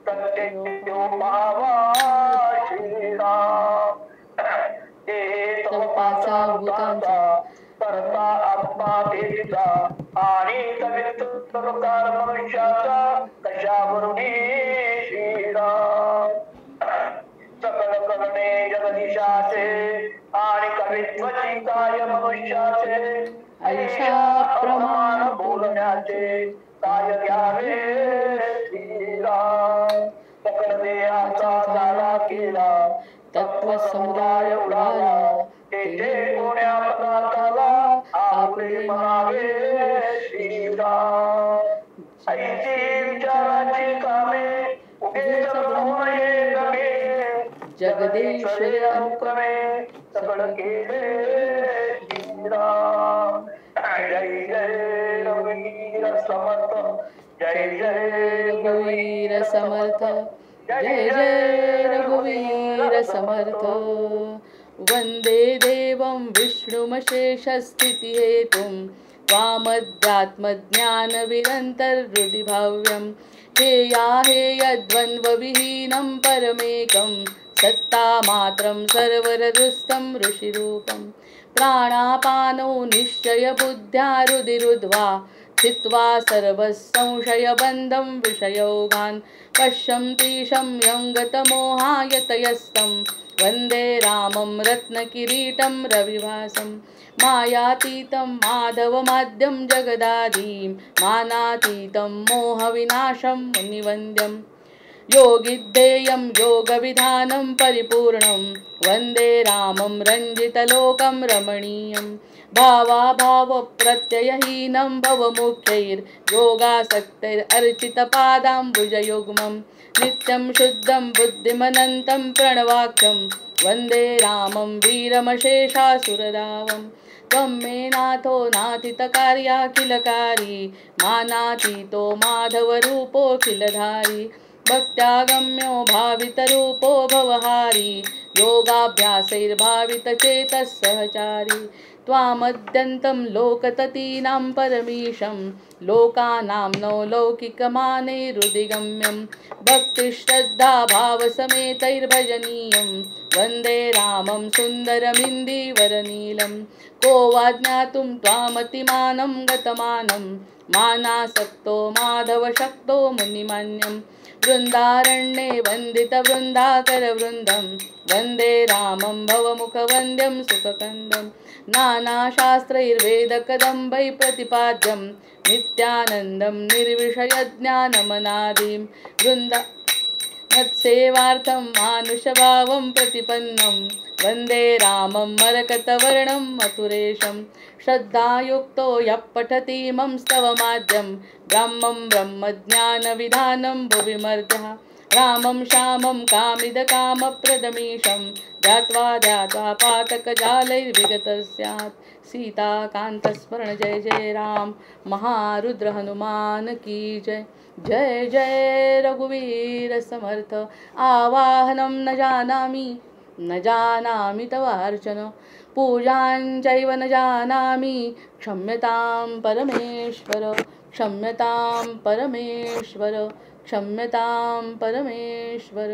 तथ्यो पावा श्रीराम. ते तमपाचा भूतांचा, करता आत्मा तेजीचा, आणि कवित्व प्रकार मनुष्याचा, कशावरुणी श्रीराम. सकल करणे जगदीशाचे, आणि काय मनुष्याचे ऐशा प्रमाण बोलण्याचे काय घ्यावे श्रीराम सकळ देहाचा झाला केला तत्व समुदाय उडाला तेथे कोण्या पदार्थाला आपले म्हणावे श्रीराम ऐशी विचारांची कामे उगेच ब्रह्मये गमे जगदीश्वर अनुक्रमे सकळ केले श्रीराम जय जय रघुवीर समर्थ जय जय रघुवीर समर्थ जय जय रघुवीर समर्थ वंदे देवं विष्णुमशेषस्थितिहेतुं त्वामध्यात्मज्ञानविरन्तर्हृदि भाव्यं हेयाहेयद्वन्द्वविहीनं परमेकं सत्तामात्रं सर्वरदुस्तं ऋषिरूपं प्राणापानो निश्चयबुद्ध्या रुधिरुद्ध्वा चित्वा सर्वसंशयबन्धं विषयोगान् पश्यन्तीशं यङ्गतमोहायतयस्तं वन्दे रामं रत्नकिरीटं रविभासं मायातीतं माधवमाद्यं जगदादिं मानातीतं मोहविनाशं मुनिवन्द्यं योगिद्धेयं योगविधानं परिपूर्णं वन्दे रामं रञ्जितलोकं रमणीयं भावाभावप्रत्ययहीनं भवमुख्यैर्योगासक्तैरर्चितपादाम्बुजयुग्मं नित्यं शुद्धं बुद्धिमनन्तं प्रणवाख्यं वन्दे रामं वीरमशेषासुररावं त्वं मे नाथो नाथितकार्याखिलकारी मानातीतो माधवरूपोऽखिलधारी भक्त्यागम्यो भावितरूपो भवहारी योगाभ्यासैर्भावितचेतः सहचारी त्वामद्यन्तं लोकततीनां परमीशं लोकानां नो लौकिकमानैरुदिगम्यं भक्तिश्रद्धाभावसमेतैर्भजनीयं वन्दे रामं सुन्दरमिन्दीवरनीलं को वा ज्ञातुं त्वामतिमानं गतमानं मानासक्तो माधवशक्तो मुनिमान्यं वृन्दारण्ये वन्दितवृन्दाकरवृन्दं वन्दे रामं भवमुखवन्द्यं सुखकन्दं नानाशास्त्रैर्वेदकदम्बै प्रतिपाद्यं नित्यानन्दं निर्विषयज्ञानमनादिं मत्सेवार्थं मानुषभावं प्रतिपन्नं वन्दे रामं मरकतवर्णं मथुरेशं श्रद्धायुक्तो यः पठति मम स्तवमाद्यं ब्रह्मं ब्रह्मज्ञानविधानं भुवि मर्त्यः रामं श्यामं कामिदकामप्रदमीशं ध्यात्वा ध्यात्वा पातकजालैर्विगतः स्यात् सीताकान्तस्मरण जय जय राम महारुद्र हनुमान की जय जय जय रघुवीर समर्थ आवाहनं न जानामि तवार्चन पूजां चैव न जानामि क्षम्यतां परमेश्वर क्षम्यतां परमेश्वर क्षम्यतां परमेश्वर।